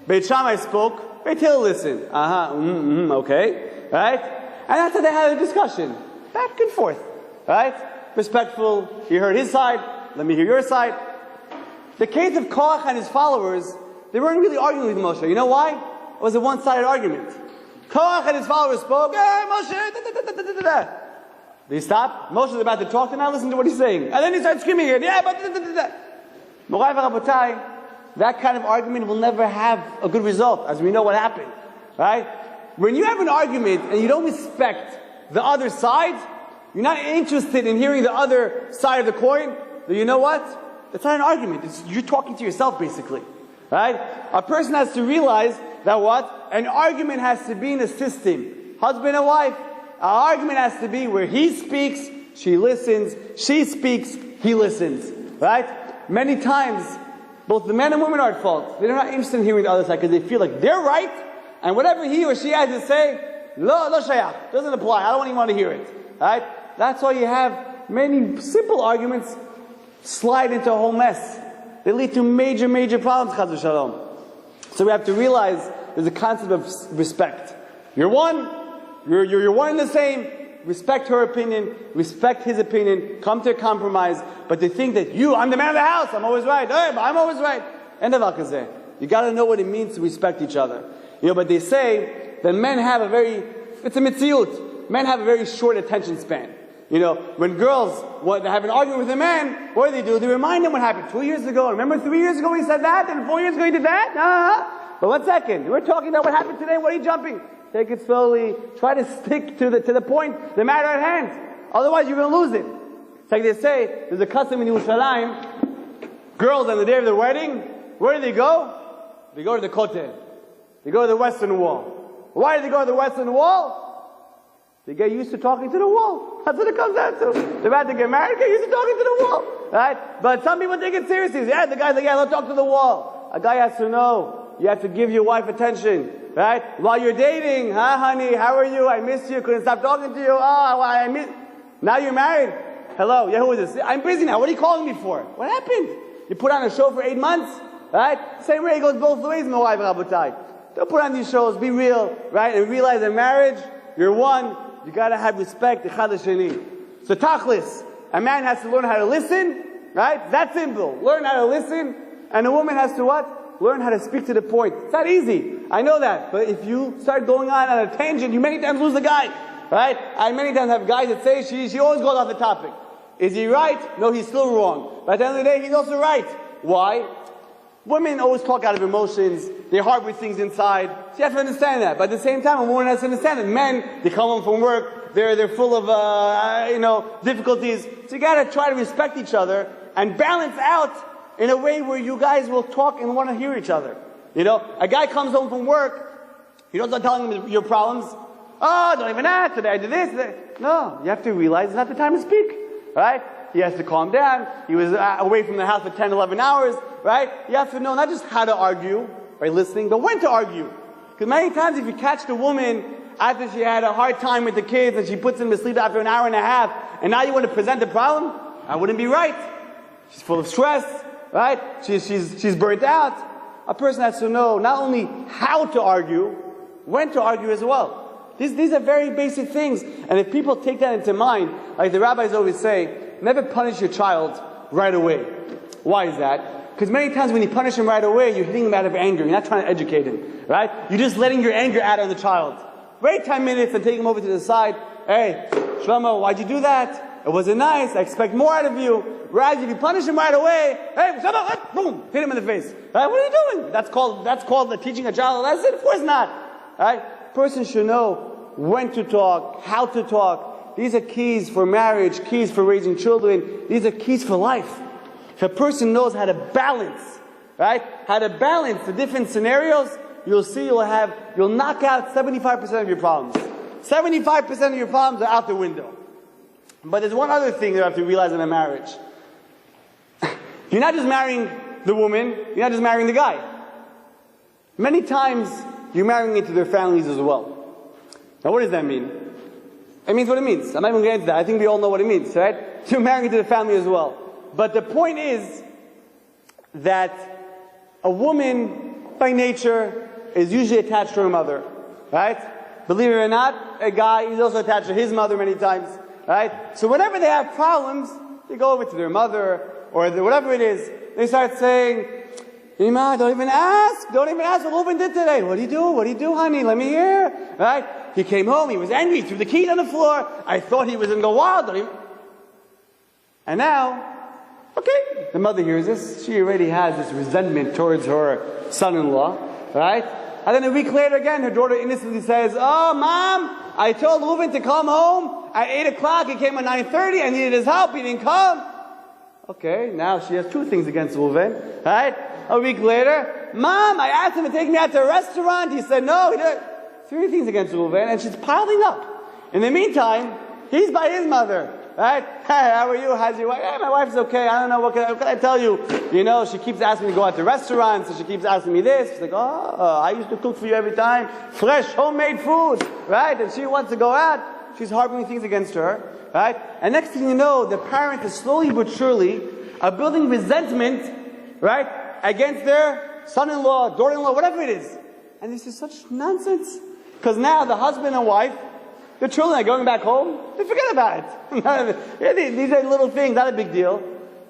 Beit Shammai spoke, Beit Hillel listened. Okay. Right? And that's how they had a discussion. Back and forth. Right? Respectful. You heard his side. Let me hear your side. The case of Korach and his followers, they weren't really arguing with Moshe. You know why? It was a one-sided argument. Korach and his followers spoke, hey, Moshe, da, da, da. Did he stop? Moshe is about to talk, and now listen to what he's saying. And then he starts screaming again, yeah, but da, da, da, da. Morai v'Rabotai, that kind of argument will never have a good result, as we know what happened. Right? When you have an argument and you don't respect the other side, you're not interested in hearing the other side of the coin, then you know what? It's not an argument. You're talking to yourself, basically. Right? A person has to realize that what? An argument has to be in a system. Husband and wife. An argument has to be where he speaks, she listens. She speaks, he listens. Right? Many times, both the men and women are at fault. They're not interested in hearing the other side because they feel like they're right, and whatever he or she has to say, lo shayach, doesn't apply. I don't even want to hear it. Right? That's why you have many simple arguments slide into a whole mess. They lead to major, major problems, chas v'shalom. So we have to realize there's a concept of respect. You're one, you're one and the same. Respect her opinion, respect his opinion, come to a compromise. But to think that I'm the man of the house, I'm always right, I'm always right. End of al-kazeh. You gotta know what it means to respect each other. But they say that men have it's a mitziut. Men have a very short attention span. When girls want to have an argument with a man, what do? They remind them what happened 2 years ago. Remember 3 years ago he said that, and 4 years ago he did that? But 1 second, we're talking about what happened today, what are you jumping? Take it slowly, try to stick to the point, the matter at hand. Otherwise you're going to lose it. It's like they say, there's a custom in Yerushalayim, girls on the day of their wedding, where do they go? They go to the kotel. They go to the western wall. Why do they go to the western wall? They get used to talking to the wall. That's what it comes down to. They're about to get married, get used to talking to the wall. Right? But some people take it seriously. Yeah, the guy's like, yeah, don't talk to the wall. A guy has to know, you have to give your wife attention. Right? While you're dating, honey, how are you? I miss you, couldn't stop talking to you. I miss. Now you're married. Hello, yeah, who is this? I'm busy now, what are you calling me for? What happened? You put on a show for 8 months? Right? Same way it goes both ways, Morai v'Rabotai. Don't put on these shows, be real, right? And realize in marriage, you're one. You gotta have respect, echad l'sheni. So tachlis, a man has to learn how to listen, right? That's simple. Learn how to listen, and a woman has to what? Learn how to speak to the point. It's not easy. I know that. But if you start going on a tangent, you many times lose the guy, right? I many times have guys that say she always goes off the topic. Is he right? No, he's still wrong. But at the end of the day, he's also right. Why? Women always talk out of emotions. They harbor things inside. So you have to understand that. But at the same time, a woman has to understand that men, they come home from work, they're full of, difficulties. So you gotta try to respect each other and balance out in a way where you guys will talk and want to hear each other. A guy comes home from work, you don't start telling him your problems. Oh, don't even ask, today I did this, today. No, you have to realize it's not the time to speak. Right? He has to calm down. He was away from the house for 10, 11 hours. Right? You have to know not just how to argue by listening, but when to argue. Because many times if you catch the woman after she had a hard time with the kids and she puts them to sleep after an hour and a half, and now you want to present the problem, that wouldn't be right. She's full of stress. Right? She's burnt out. A person has to know not only how to argue, when to argue as well. These are very basic things. And if people take that into mind, like the rabbis always say, never punish your child right away. Why is that? Because many times when you punish him right away, you're hitting him out of anger. You're not trying to educate him. Right? You're just letting your anger out on the child. Wait 10 minutes and take him over to the side. Hey, Shlomo, why'd you do that? It wasn't nice. I expect more out of you. Whereas if you punish him right away, hey, Shlomo, boom, hit him in the face. Right? What are you doing? That's called teaching a child a lesson? Of course not. Right? Person should know when to talk, how to talk. These are keys for marriage, keys for raising children. These are keys for life. If a person knows how to balance, right? How to balance the different scenarios, you'll see you'll knock out 75% of your problems. 75% of your problems are out the window. But there's one other thing that you have to realize in a marriage. You're not just marrying the woman, you're not just marrying the guy. Many times you're marrying into their families as well. Now what does that mean? It means what it means. I'm not even going to get into that. I think we all know what it means, right? You're marrying into the family as well. But the point is that a woman, by nature, is usually attached to her mother, right? Believe it or not, a guy is also attached to his mother many times, right? So whenever they have problems, they go over to their mother, or whatever it is, they start saying, Ima, don't even ask what Reuven did today. What do you do, honey? Let me hear, right? He came home, he was angry, threw the keys on the floor. I thought he was going to go wild. And now, okay, the mother hears this. She already has this resentment towards her son-in-law, right? And then a week later again, her daughter innocently says, oh, Mom, I told Reuven to come home at 8 o'clock. He came at 9:30. I needed his help. He didn't come. Okay, now she has two things against Reuven, right? A week later, Mom, I asked him to take me out to a restaurant. He said no. He did. Three things against Reuven, and she's piling up. In the meantime, he's by his mother, right? Hey, how are you? How's your wife? Hey, my wife's okay. I don't know. What can I tell you? You know, she keeps asking me to go out to restaurants, and she keeps asking me this. She's like, I used to cook for you every time. Fresh, homemade food, right? And she wants to go out. She's harboring things against her, right? And next thing you know, the parent is slowly but surely building resentment, right, against their son-in-law, daughter-in-law, whatever it is. And this is such nonsense. Because now the husband and wife, the children are going back home, they forget about it. These are little things, not a big deal.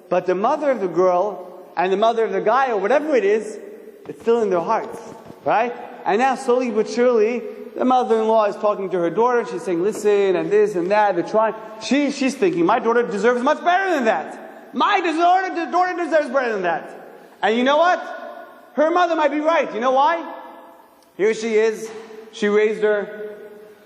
But the mother of the girl and the mother of the guy, or whatever it is, it's still in their hearts, right? And now slowly but surely, the mother-in-law is talking to her daughter, she's saying, listen, and this and that, they're trying. She's thinking, my daughter deserves much better than that. My daughter deserves better than that. And you know what? Her mother might be right. You know why? Here she is. She raised her,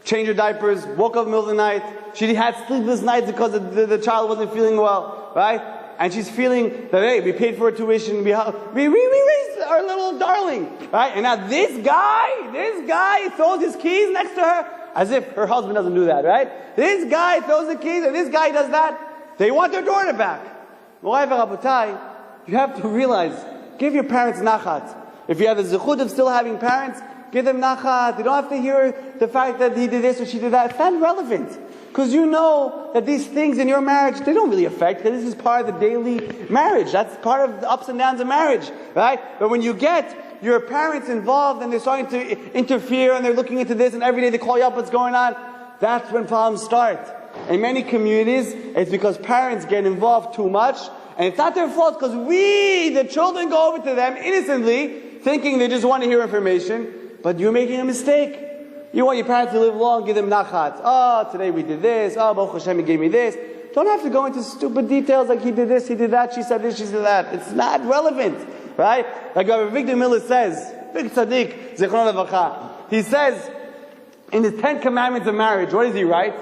changed her diapers, woke up in the middle of the night. She had sleepless nights because the child wasn't feeling well, right? And she's feeling that, hey, we paid for her tuition, we raised our little darling, right? And now this guy throws his keys next to her, as if her husband doesn't do that, right? This guy throws the keys, and this guy does that. They want their daughter back. Morai v'Rabotai, you have to realize, give your parents nachat. If you have the zechut of still having parents, give them nachat. You don't have to hear the fact that he did this or she did that. It's not relevant. Because you know that these things in your marriage, they don't really affect, because this is part of the daily marriage. That's part of the ups and downs of marriage, right? But when you get your parents involved and they're starting to interfere and they're looking into this and every day they call you up what's going on, that's when problems start. In many communities, it's because parents get involved too much, and it's not their fault, because we, the children, go over to them innocently, thinking they just want to hear information, but you're making a mistake. You want your parents to live long, give them nachat. Oh, today we did this. Oh, Baruch Hashem, he gave me this. Don't have to go into stupid details like he did this, he did that, she said this, she said that. It's not relevant, right? Like Rabbi Victor Miller says, big tzaddik, Zichron Levacha. He says, in his 10 commandments of marriage, what does he write?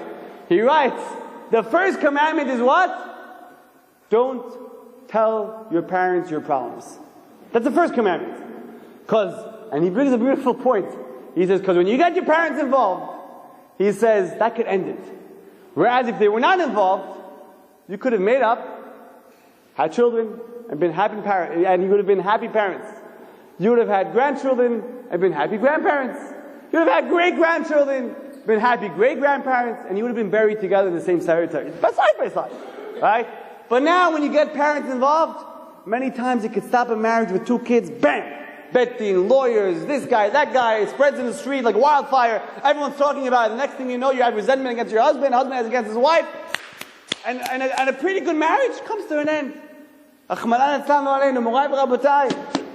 He writes, the first commandment is what? Don't tell your parents your problems. That's the first commandment. And he brings a beautiful point. He says, because when you get your parents involved, he says, that could end it. Whereas if they were not involved, you could have made up, had children, and been happy parents, and you would have been happy parents. You would have had grandchildren, and been happy grandparents. You would have had great-grandchildren, been happy great-grandparents, and you would have been buried together in the same cemetery. Side by side. Right? But now when you get parents involved, many times it could stop a marriage with 2 kids, bang! Betting, lawyers, this guy, that guy, it spreads in the street like wildfire. Everyone's talking about it. The next thing you know, you have resentment against your husband has against his wife. And a pretty good marriage comes to an end.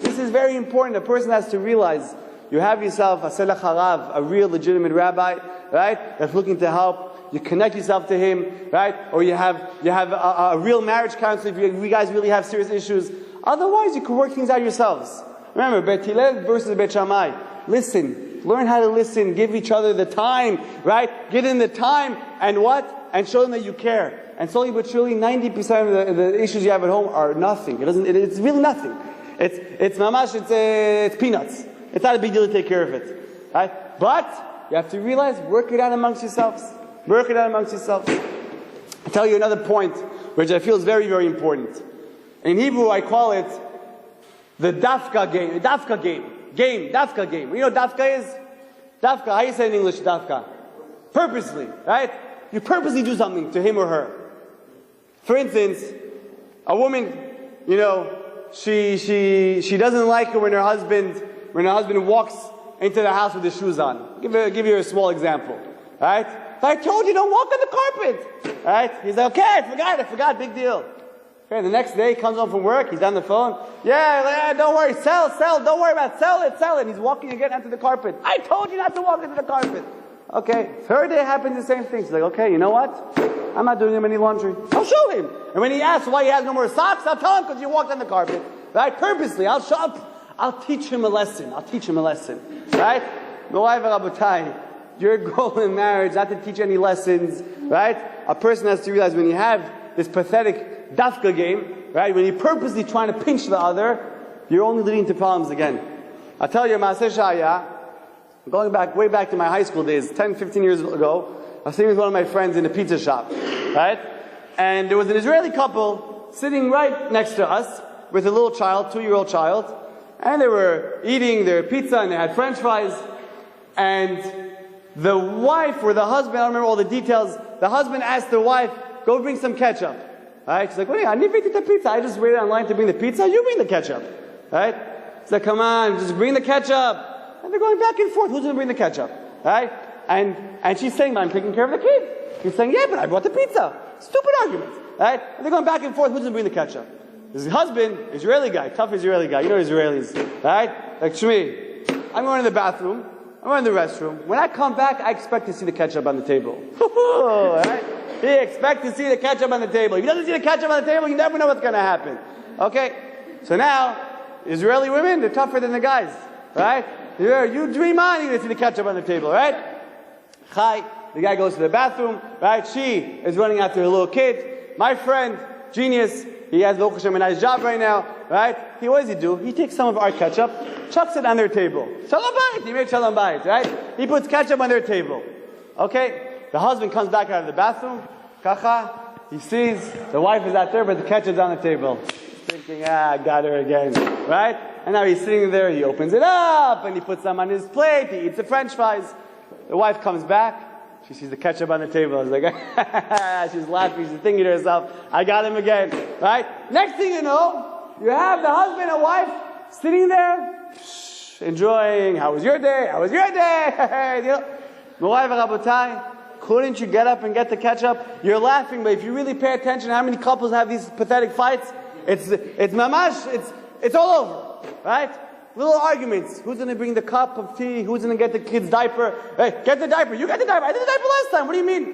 This is very important. A person has to realize, you have yourself a selach harav, a real legitimate rabbi, right? That's looking to help. You connect yourself to him, right? Or you have a real marriage counselor if you guys really have serious issues. Otherwise, you can work things out yourselves. Remember, Bet Hillel versus Bet Shammai. Listen. Learn how to listen. Give each other the time, right? Get in the time and what? And show them that you care. And slowly but surely, 90% of the issues you have at home are nothing. It's really nothing. It's peanuts. It's not a big deal to take care of it. Right? But you have to realize, work it out amongst yourselves. Work it out amongst yourselves. I'll tell you another point, which I feel is very, very important. In Hebrew, I call it the dafka game. Game. Dafka game. You know what dafka is? Dafka, how you say in English dafka? Purposely, right? You purposely do something to him or her. For instance, a woman, you know, she doesn't like it when her husband walks into the house with his shoes on. Give you a small example, right? I told you don't walk on the carpet, right? He's like, okay, I forgot, big deal. Okay, the next day he comes home from work, he's on the phone. Yeah, don't worry, sell, don't worry about it, sell it. He's walking again onto the carpet. I told you not to walk into the carpet. Okay, third day happens the same thing. She's like, okay, you know what? I'm not doing him any laundry. I'll show him. And when he asks why he has no more socks, I'll tell him because you walked on the carpet. Right? Purposely, I'll teach him a lesson. Right? Your goal in marriage, not to teach any lessons, right? A person has to realize when you have this pathetic dafka game, right? When you're purposely trying to pinch the other, you're only leading to problems again. I'll tell you a Maaseh Shaya, going back, way back to my high school days, 10, 15 years ago, I was sitting with one of my friends in a pizza shop, right? And there was an Israeli couple sitting right next to us with a little child, 2-year-old child, and they were eating their pizza and they had French fries, and the wife or the husband, I don't remember all the details, the husband asked the wife, go bring some ketchup. Right? She's like, wait, I didn't bring the pizza. I just waited online to bring the pizza. You bring the ketchup. Right? She's like, come on, just bring the ketchup. And they're going back and forth. Who's going to bring the ketchup? Right? And she's saying, I'm taking care of the kid. He's saying, yeah, but I brought the pizza. Stupid argument. Right? And they're going back and forth. Who's going to bring the ketchup? His husband, Israeli guy, tough Israeli guy. You know Israelis. Right? Like, Shmi, I'm going to the bathroom. I'm going to the restroom. When I come back, I expect to see the ketchup on the table. Right? He expects to see the ketchup on the table. If he doesn't see the ketchup on the table, you never know what's going to happen. Okay? So now, Israeli women, they're tougher than the guys. Right? You dream on, you're going to see the ketchup on the table. Right? Chai, the guy goes to the bathroom. Right? She is running after her little kid. My friend, genius, he has a nice job right now. Right? What does he do? He takes some of our ketchup, chucks it on their table. Shalom bayit. He made shalom bayit. Right? He puts ketchup on their table. Okay? The husband comes back out of the bathroom. Kacha, he sees the wife is out there, but the ketchup's on the table. He's thinking, I got her again. Right? And now he's sitting there, he opens it up, and he puts some on his plate, he eats the French fries. The wife comes back, she sees the ketchup on the table. She's like, she's laughing, she's thinking to herself, I got him again. Right? Next thing you know, you have the husband and wife sitting there, enjoying, how was your day? How was your day? You know, Morai v'Rabotai, couldn't you get up and get the ketchup? You're laughing, but if you really pay attention, how many couples have these pathetic fights? It's mamash, it's all over, right? Little arguments. Who's going to bring the cup of tea? Who's going to get the kid's diaper? Hey, get the diaper. You get the diaper. I did the diaper last time. What do you mean?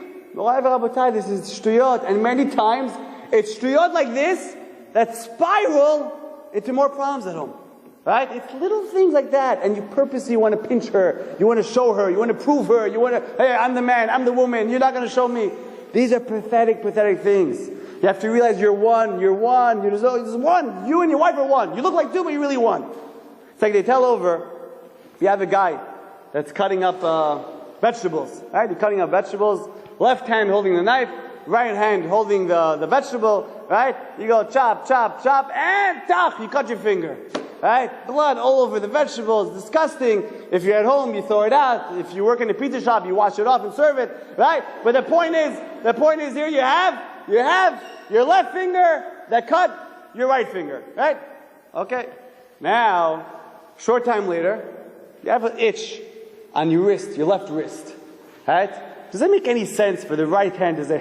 This is shtuyot. And many times, it's shtuyot like this that spiral into more problems at home. Right? It's little things like that. And you purposely want to pinch her. You want to show her. You want to prove her. You want to, hey, I'm the man. I'm the woman. You're not going to show me. These are pathetic things. You have to realize you're one. You're one. You're just one. You and your wife are one. You look like two, but you're really one. It's like they tell over, if you have a guy that's cutting up vegetables, right? You're cutting up vegetables, left hand holding the knife, right hand holding the vegetable, right? You go chop, chop, chop, and tach, you cut your finger. Right? Blood all over the vegetables, disgusting. If you're at home, you throw it out. If you work in a pizza shop, you wash it off and serve it. Right? But the point is here you have your left finger that cut your right finger. Right? Okay. Now, short time later, you have an itch on your wrist, your left wrist. Right? Does that make any sense for the right hand to say,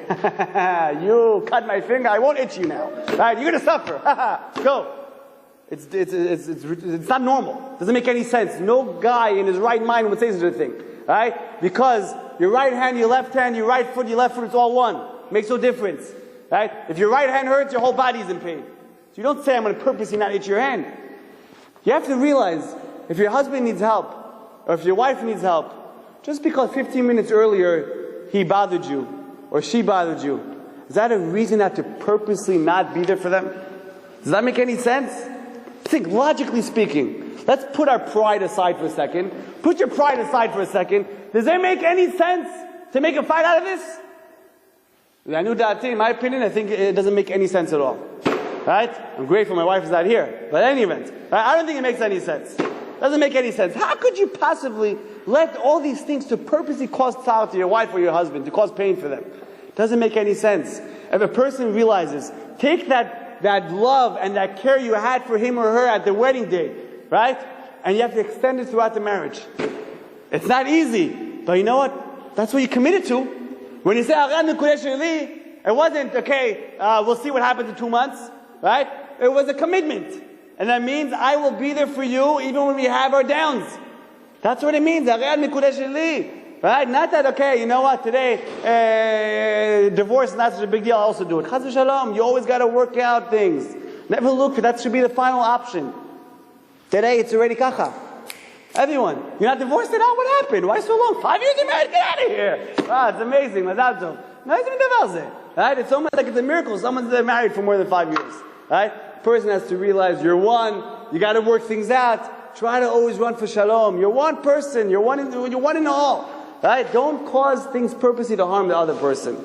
you cut my finger, I won't itch you now. Right? You're going to suffer. Go. It's not normal. Doesn't make any sense. No guy in his right mind would say such a thing. Right? Because your right hand, your left hand, your right foot, your left foot, it's all one. Makes no difference. Right? If your right hand hurts, your whole body's in pain. So you don't say, I'm going to purposely not itch your hand. You have to realize, if your husband needs help, or if your wife needs help, just because 15 minutes earlier he bothered you, or she bothered you, is that a reason not to purposely not be there for them? Does that make any sense? Think logically speaking. Let's put our pride aside for a second. Put your pride aside for a second. Does it make any sense to make a fight out of this? In my opinion, I think it doesn't make any sense at all. Right? I'm grateful my wife is not here. But in any event, I don't think it makes any sense. Doesn't make any sense. How could you possibly let all these things to purposely cause tzar to your wife or your husband, to cause pain for them? Doesn't make any sense. If a person realizes, take that love and that care you had for him or her at the wedding day, right? And you have to extend it throughout the marriage. It's not easy, but you know what? That's what you committed to. When you say, it wasn't, okay, we'll see what happens in 2 months, right? It was a commitment. And that means I will be there for you even when we have our downs. That's what it means. Right? Not that, okay, you know what, today, divorce is not such a big deal, I'll also do it. Chas v'shalom, you always got to work out things. Never look, that should be the final option. Today, it's already kacha. Everyone, you're not divorced at all? What happened? Why so long? 5 years you're married? Get out of here. Ah, it's amazing. Mazal tov. No, it's even davar. Right? It's almost like it's a miracle. Someone's married for more than 5 years. Right? Person has to realize you're one. You got to work things out. Try to always run for shalom. You're one person. You're one in all. Right? Don't cause things purposely to harm the other person.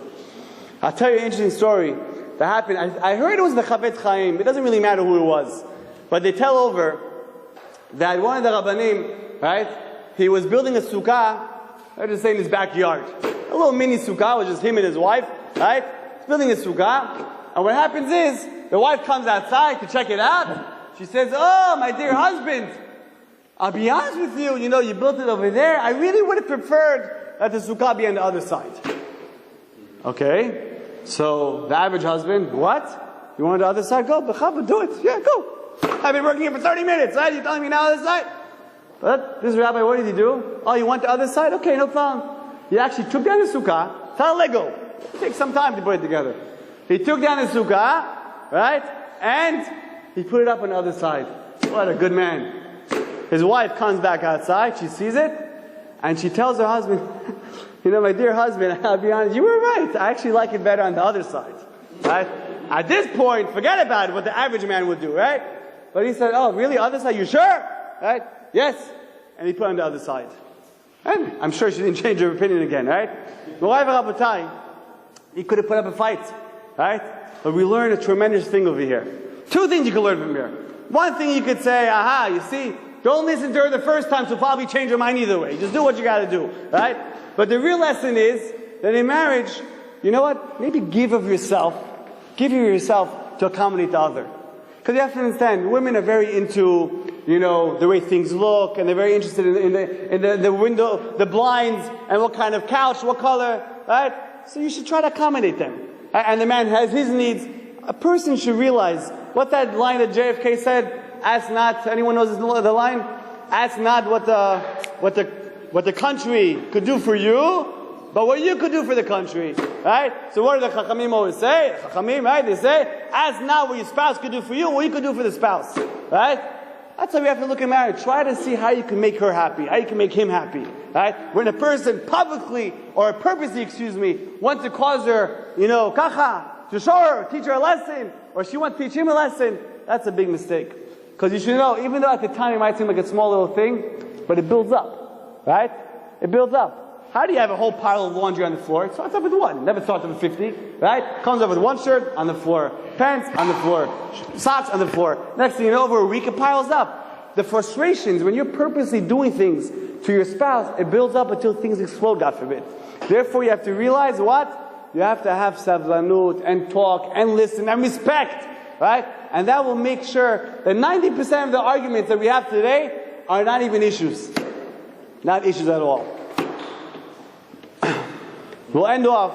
I'll tell you an interesting story that happened. I heard it was the Chavetz Chaim. It doesn't really matter who it was. But they tell over that one of the Rabbanim, right, he was building a sukkah, let's just say in his backyard. A little mini sukkah, was just him and his wife, right? He's building a sukkah. And what happens is, the wife comes outside to check it out. She says, oh, my dear husband, I'll be honest with you, you know, you built it over there. I really would have preferred that the sukkah be on the other side. Okay? So, the average husband, what? You want the other side? Go, b'chava, do it. Yeah, go. I've been working here for 30 minutes, right? You're telling me now the other side? But this rabbi, what did he do? Oh, you want the other side? Okay, no problem. He actually took down the sukkah, tell Lego. It takes some time to put it together. He took down the sukkah, right? And he put it up on the other side. What a good man. His wife comes back outside, she sees it, and she tells her husband, you know, my dear husband, I'll be honest, you were right. I actually like it better on the other side. Right? At this point, forget about it, what the average man would do, right? But he said, oh, really? Other side? You sure? Right? Yes. And he put it on the other side. And I'm sure she didn't change her opinion again, right? He could have put up a fight, right? But we learned a tremendous thing over here. Two things you can learn from here. One thing you could say, aha, you see, don't listen to her the first time, so probably change your mind either way. Just do what you got to do, right? But the real lesson is that in marriage, you know what? Maybe give of yourself. Give of yourself to accommodate the other. Because you have to understand, women are very into, you know, the way things look, and they're very interested in the window, the blinds, and what kind of couch, what color, right? So you should try to accommodate them. And the man has his needs. A person should realize what that line that JFK said, ask not, anyone knows the line? Ask not what the country could do for you, but what you could do for the country, right? So what do the Chachamim always say? Chachamim, right? They say, ask not what your spouse could do for you, what you could do for the spouse, right? That's how we have to look at marriage. Try to see how you can make her happy, how you can make him happy, right? When a person publicly, or purposely, wants to cause her, you know, kacha, to show her, teach her a lesson, or she wants to teach him a lesson, that's a big mistake. Because you should know, even though at the time it might seem like a small little thing, but it builds up, right? It builds up. How do you have a whole pile of laundry on the floor? It starts off with one. It never starts off with 50, right? Comes off with one shirt on the floor, pants on the floor, socks on the floor. Next thing you know, over a week it piles up. The frustrations, when you're purposely doing things to your spouse, it builds up until things explode, God forbid. Therefore, you have to realize what? You have to have savlanut and talk and listen and respect, right? And that will make sure that 90% of the arguments that we have today are not even issues. Not issues at all. We'll end off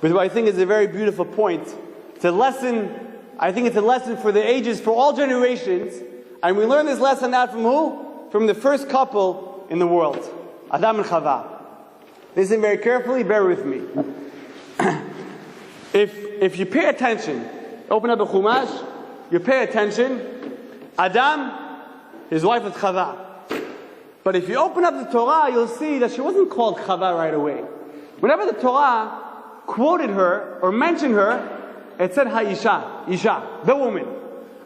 with what I think is a very beautiful point. It's a lesson, I think it's a lesson for the ages, for all generations. And we learn this lesson out from who? From the first couple in the world. Adam and Chava. Listen very carefully, bear with me. If you pay attention, open up the Chumash, you pay attention, Adam, his wife was Chava. But if you open up the Torah, you'll see that she wasn't called Chava right away. Whenever the Torah quoted her or mentioned her, it said Ha'isha, Isha, the woman.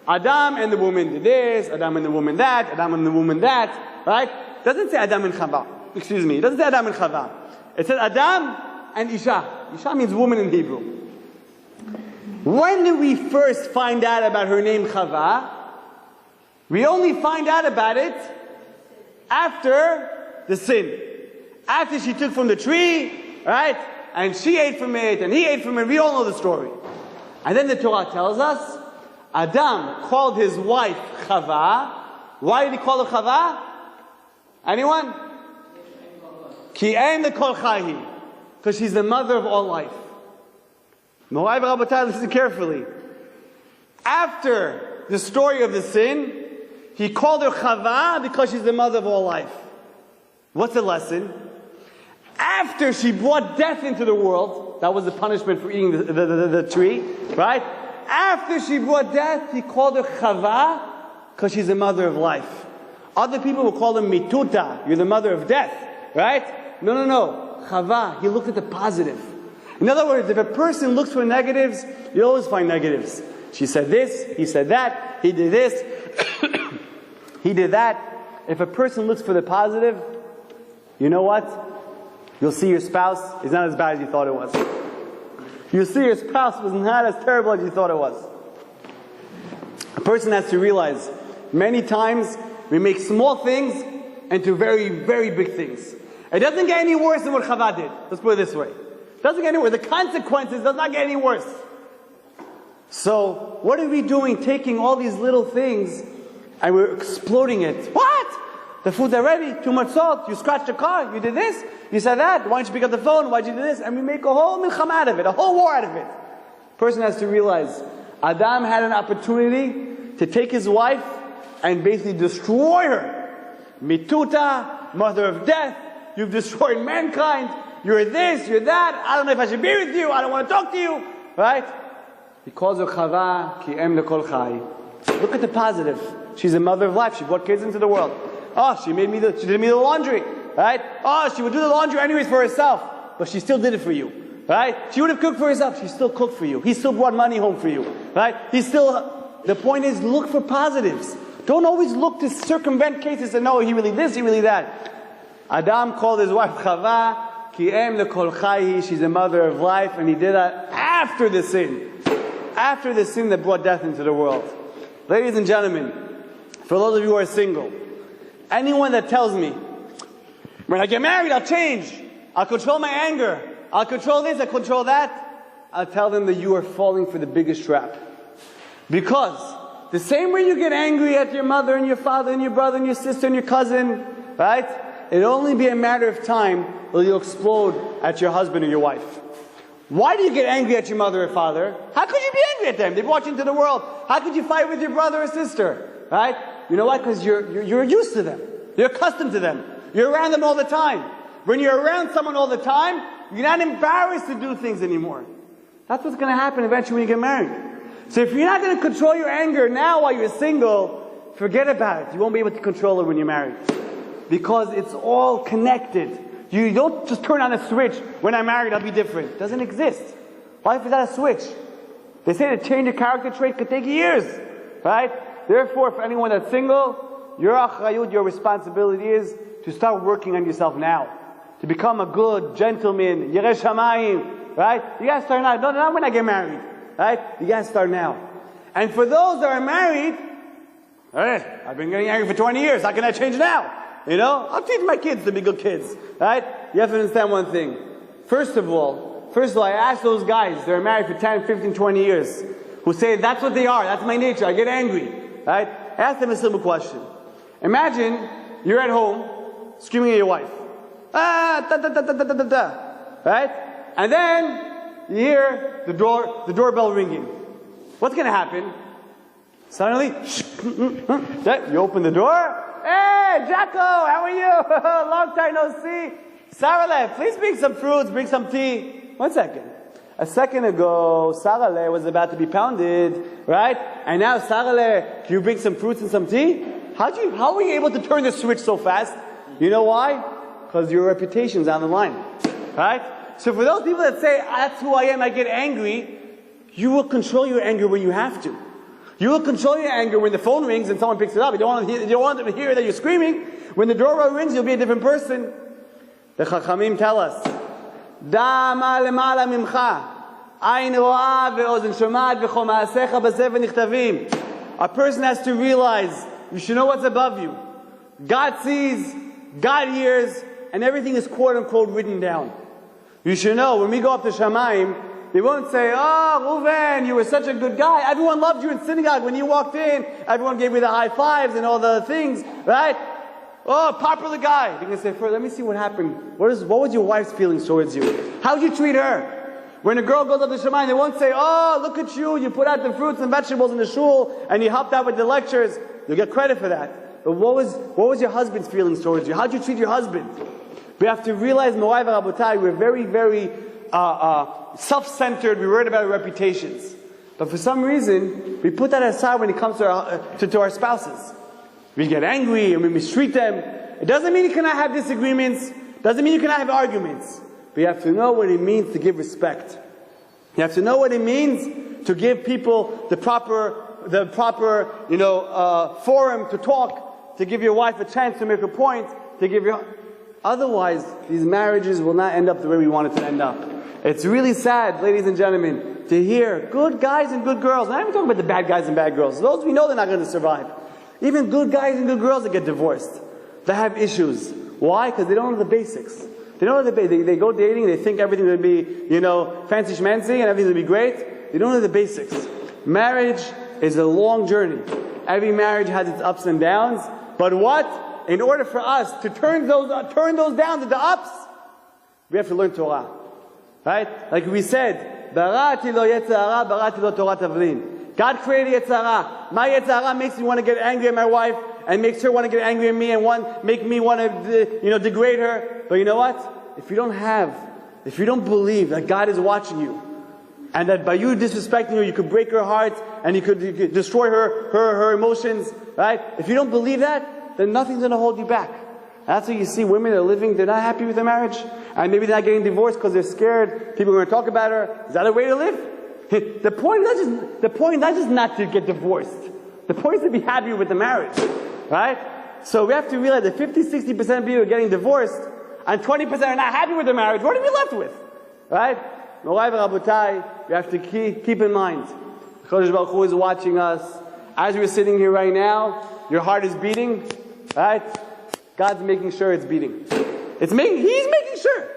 Adam and the woman did this, Adam and the woman that, Adam and the woman that, right? It doesn't say Adam and Chava. Excuse me, it doesn't say Adam and Chava. It said Adam and Isha. Isha means woman in Hebrew. When did we first find out about her name Chava? We only find out about it After the sin. After she took from the tree, right? And she ate from it, and he ate from it. We all know the story. And then the Torah tells us, Adam called his wife Chava. Why did he call her Chava? Anyone? Ki em lekol chai, because she's the mother of all life. Morai v'rabotai, listen carefully. After the story of the sin, he called her Chava because she's the mother of all life. What's the lesson? After she brought death into the world, that was the punishment for eating the tree, right? After she brought death, he called her Chava because she's the mother of life. Other people will call her Mituta, you're the mother of death, right? No. Chava, he looked at the positive. In other words, if a person looks for negatives, you always find negatives. She said this, he said that, he did this, he did that. If a person looks for the positive, you know what? You'll see your spouse is not as bad as you thought it was. You'll see your spouse was not as terrible as you thought it was. A person has to realize, many times we make small things into very, very big things. It doesn't get any worse than what Chava did. Let's put it this way. It doesn't get any worse. The consequences does not get any worse. So, what are we doing taking all these little things and we're exploding it? What? The food's already, too much salt, you scratched the car, you did this, you said that, why don't you pick up the phone, why'd you do this? And we make a whole milcham out of it, a whole war out of it. Person has to realize, Adam had an opportunity to take his wife and basically destroy her. Mituta, mother of death, you've destroyed mankind, you're this, you're that, I don't know if I should be with you, I don't want to talk to you, right? He calls her Chava, ki em lekol chai. Look at the positive. She's a mother of life, she brought kids into the world. Oh, she did me the laundry, right? Oh, she would do the laundry anyways for herself, but she still did it for you, right? She would have cooked for herself, she still cooked for you. He still brought money home for you, right? The point is, look for positives. Don't always look to circumvent cases and know he really this, he really that. Adam called his wife Chava, ki em lekol chai, she's the mother of life, and he did that after the sin. After the sin that brought death into the world. Ladies and gentlemen, for those of you who are single, anyone that tells me, when I get married, I'll change. I'll control my anger. I'll control this, I'll control that. I'll tell them that you are falling for the biggest trap. Because the same way you get angry at your mother and your father and your brother and your sister and your cousin, right? It'll only be a matter of time till you'll explode at your husband or your wife. Why do you get angry at your mother or father? How could you be angry at them? They brought you into the world. How could you fight with your brother or sister? Right? You know why? Because you're used to them. You're accustomed to them. You're around them all the time. When you're around someone all the time, you're not embarrassed to do things anymore. That's what's going to happen eventually when you get married. So if you're not going to control your anger now while you're single, forget about it. You won't be able to control it when you're married. Because it's all connected. You don't just turn on a switch, when I'm married I'll be different. It doesn't exist. Life is not a switch. They say to change a character trait could take years. Right? Therefore, for anyone that's single, your achrayut, your responsibility is to start working on yourself now. To become a good gentleman, yireh shamayim, right? You gotta start now. No, not when I get married. Right? You gotta start now. And for those that are married, hey, I've been getting angry for 20 years, how can I change now? You know, I'll teach my kids to be good kids. Right? You have to understand one thing. First of all, I ask those guys that are married for 10, 15, 20 years, who say, that's what they are, that's my nature, I get angry. Right? I ask them a simple question. Imagine you're at home, screaming at your wife. Right? And then you hear the doorbell ringing. What's going to happen? Suddenly, you open the door. Hey, Jacko, how are you? Long time no see. Sarale, please bring some fruits, bring some tea. 1 second. A second ago, Sarale was about to be pounded, right? And now, Sarale, can you bring some fruits and some tea? How were you able to turn the switch so fast? You know why? Because your reputation's on the line, right? So for those people that say, that's who I am, I get angry, you will control your anger when you have to. You will control your anger when the phone rings and someone picks it up. You don't want them to hear that you're screaming. When the doorbell rings, you'll be a different person. The Chachamim tell us, Da ma lemala mimcha, ayin ro'ah ve'ozen shomat v'chol ma'asecha b'sefer nichtavim. A person has to realize, you should know what's above you. God sees, God hears, and everything is quote-unquote written down. You should know, when we go up to Shamayim, they won't say, oh, Reuven, you were such a good guy. Everyone loved you in synagogue. When you walked in, everyone gave you the high fives and all the things, right? Oh, popular guy. They're going to say, first, let me see what happened. What was your wife's feelings towards you? How did you treat her? When a girl goes up to Shamayim, they won't say, oh, look at you. You put out the fruits and vegetables in the shul, and you helped out with the lectures. You'll get credit for that. But what was your husband's feelings towards you? How did you treat your husband? We have to realize, Morai v'Rabotai, we're very, very self-centered. We worried about our reputations. But for some reason, we put that aside when it comes to our spouses. We get angry and we mistreat them. It doesn't mean you cannot have disagreements. Doesn't mean you cannot have arguments. But you have to know what it means to give respect. You have to know what it means to give people the proper forum to talk, to give your wife a chance to make a point, to give your... Otherwise, these marriages will not end up the way we want it to end up. It's really sad, ladies and gentlemen, to hear good guys and good girls. I'm not even talking about the bad guys and bad girls. Those we know they're not going to survive. Even good guys and good girls that get divorced, they have issues. Why? Because they don't know the basics. They don't know the basics. They go dating, they think everything will be, fancy schmancy and everything will be great. They don't know the basics. Marriage is a long journey. Every marriage has its ups and downs. But what? In order for us to turn those downs into ups, we have to learn Torah. Right? Like we said, Barati lo yetzara, barati lo Torah tavlin. God created yetzara. My yetzara makes me want to get angry at my wife, and makes her want to get angry at me, and make me want to, degrade her. But you know what? If you don't believe that God is watching you, and that by you disrespecting her, you could break her heart, and you could destroy her emotions, right? If you don't believe that, then nothing's going to hold you back. That's why you see women that are living, they're not happy with their marriage. And maybe they're not getting divorced because they're scared people are going to talk about her. Is that a way to live? The point is not just not to get divorced. The point is to be happy with the marriage. Right? So we have to realize that 50-60% of people are getting divorced and 20% are not happy with their marriage. What are we left with? Right? Morai v'Rabotai, we have to keep in mind. Kodesh Baruch Hu is watching us. As we're sitting here right now, your heart is beating. Right? God's making sure it's beating. He's making sure.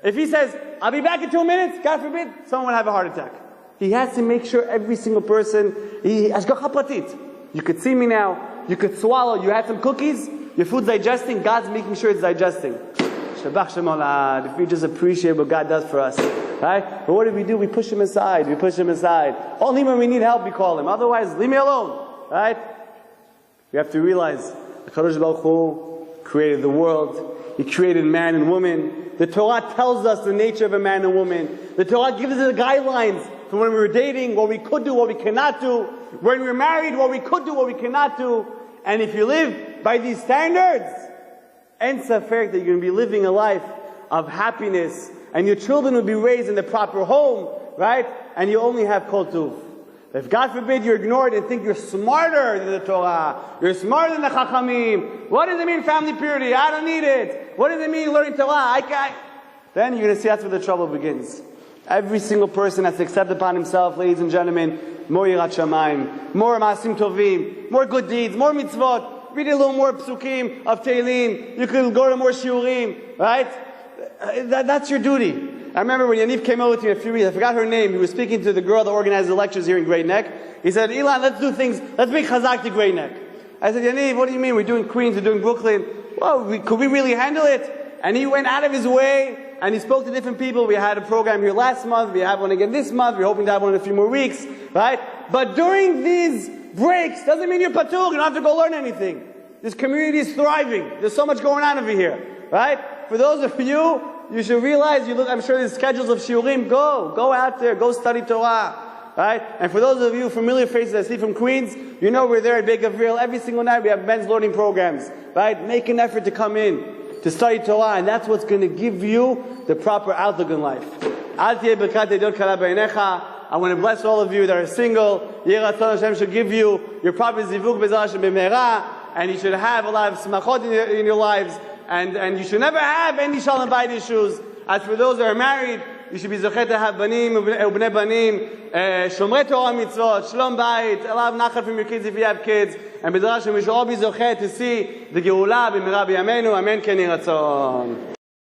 If He says, I'll be back in 2 minutes, God forbid, someone will have a heart attack. He has to make sure every single person, Ashgacha Pratit. You could see me now, you could swallow, you had some cookies, your food's digesting, God's making sure it's digesting. Shabbat Shem, if we just appreciate what God does for us. Right? But what do? We push Him aside. Only when we need help we call Him. Otherwise, leave me alone. Right? We have to realize, the Kadosh Baruch Hu created the world. He created man and woman. The Torah tells us the nature of a man and woman. The Torah gives us the guidelines for when we were dating, what we could do, what we cannot do. When we were married, what we could do, what we cannot do. And if you live by these standards, and safek that you're going to be living a life of happiness, and your children will be raised in the proper home, right? And you only have kol tuv. If God forbid you're ignored and think you're smarter than the Torah, you're smarter than the Chachamim, what does it mean family purity? I don't need it. What does it mean learning Torah? Then you're going to see that's where the trouble begins. Every single person has to accept upon himself, ladies and gentlemen, more yirat shamayim, more maasim tovim, more good deeds, more mitzvot, read a little more psukim of Tehillim, you can go to more shiurim, right? That's your duty. I remember when Yaniv came over to me a few weeks, I forgot her name, he was speaking to the girl that organized the lectures here in Great Neck. He said, Ilan, let's do things, let's bring Chazaq to Great Neck. I said, Yaniv, what do you mean? We're doing Queens, we're doing Brooklyn. Well, could we really handle it? And he went out of his way, and he spoke to different people. We had a program here last month, we have one again this month, we're hoping to have one in a few more weeks, right? But during these breaks, doesn't mean you're patur, you don't have to go learn anything. This community is thriving. There's so much going on over here, right? For those of you, you should realize, I'm sure there's schedules of shiurim, go out there, go study Torah, right? And for those of you familiar faces I see from Queens, you know we're there at Beit Gavriel. Every single night we have men's learning programs, right? Make an effort to come in, to study Torah, and that's what's going to give you the proper outlook in life. I want to bless all of you that are single. Hashem should give you your proper zivuk b'ezras Hashem b'meira, and you should have a lot of smachot in your lives. And you should never have any shalom bayit issues. As for those that are married, You should be zochet to have banim ubnei banim, shomrei Torah mitzvot, shalom bayit, a lot of nachat from your kids if you have kids. And b'ezras Hashem, we should all be zochet to see the geula b'mira b'yameinu. Amen. Ken yiratzon.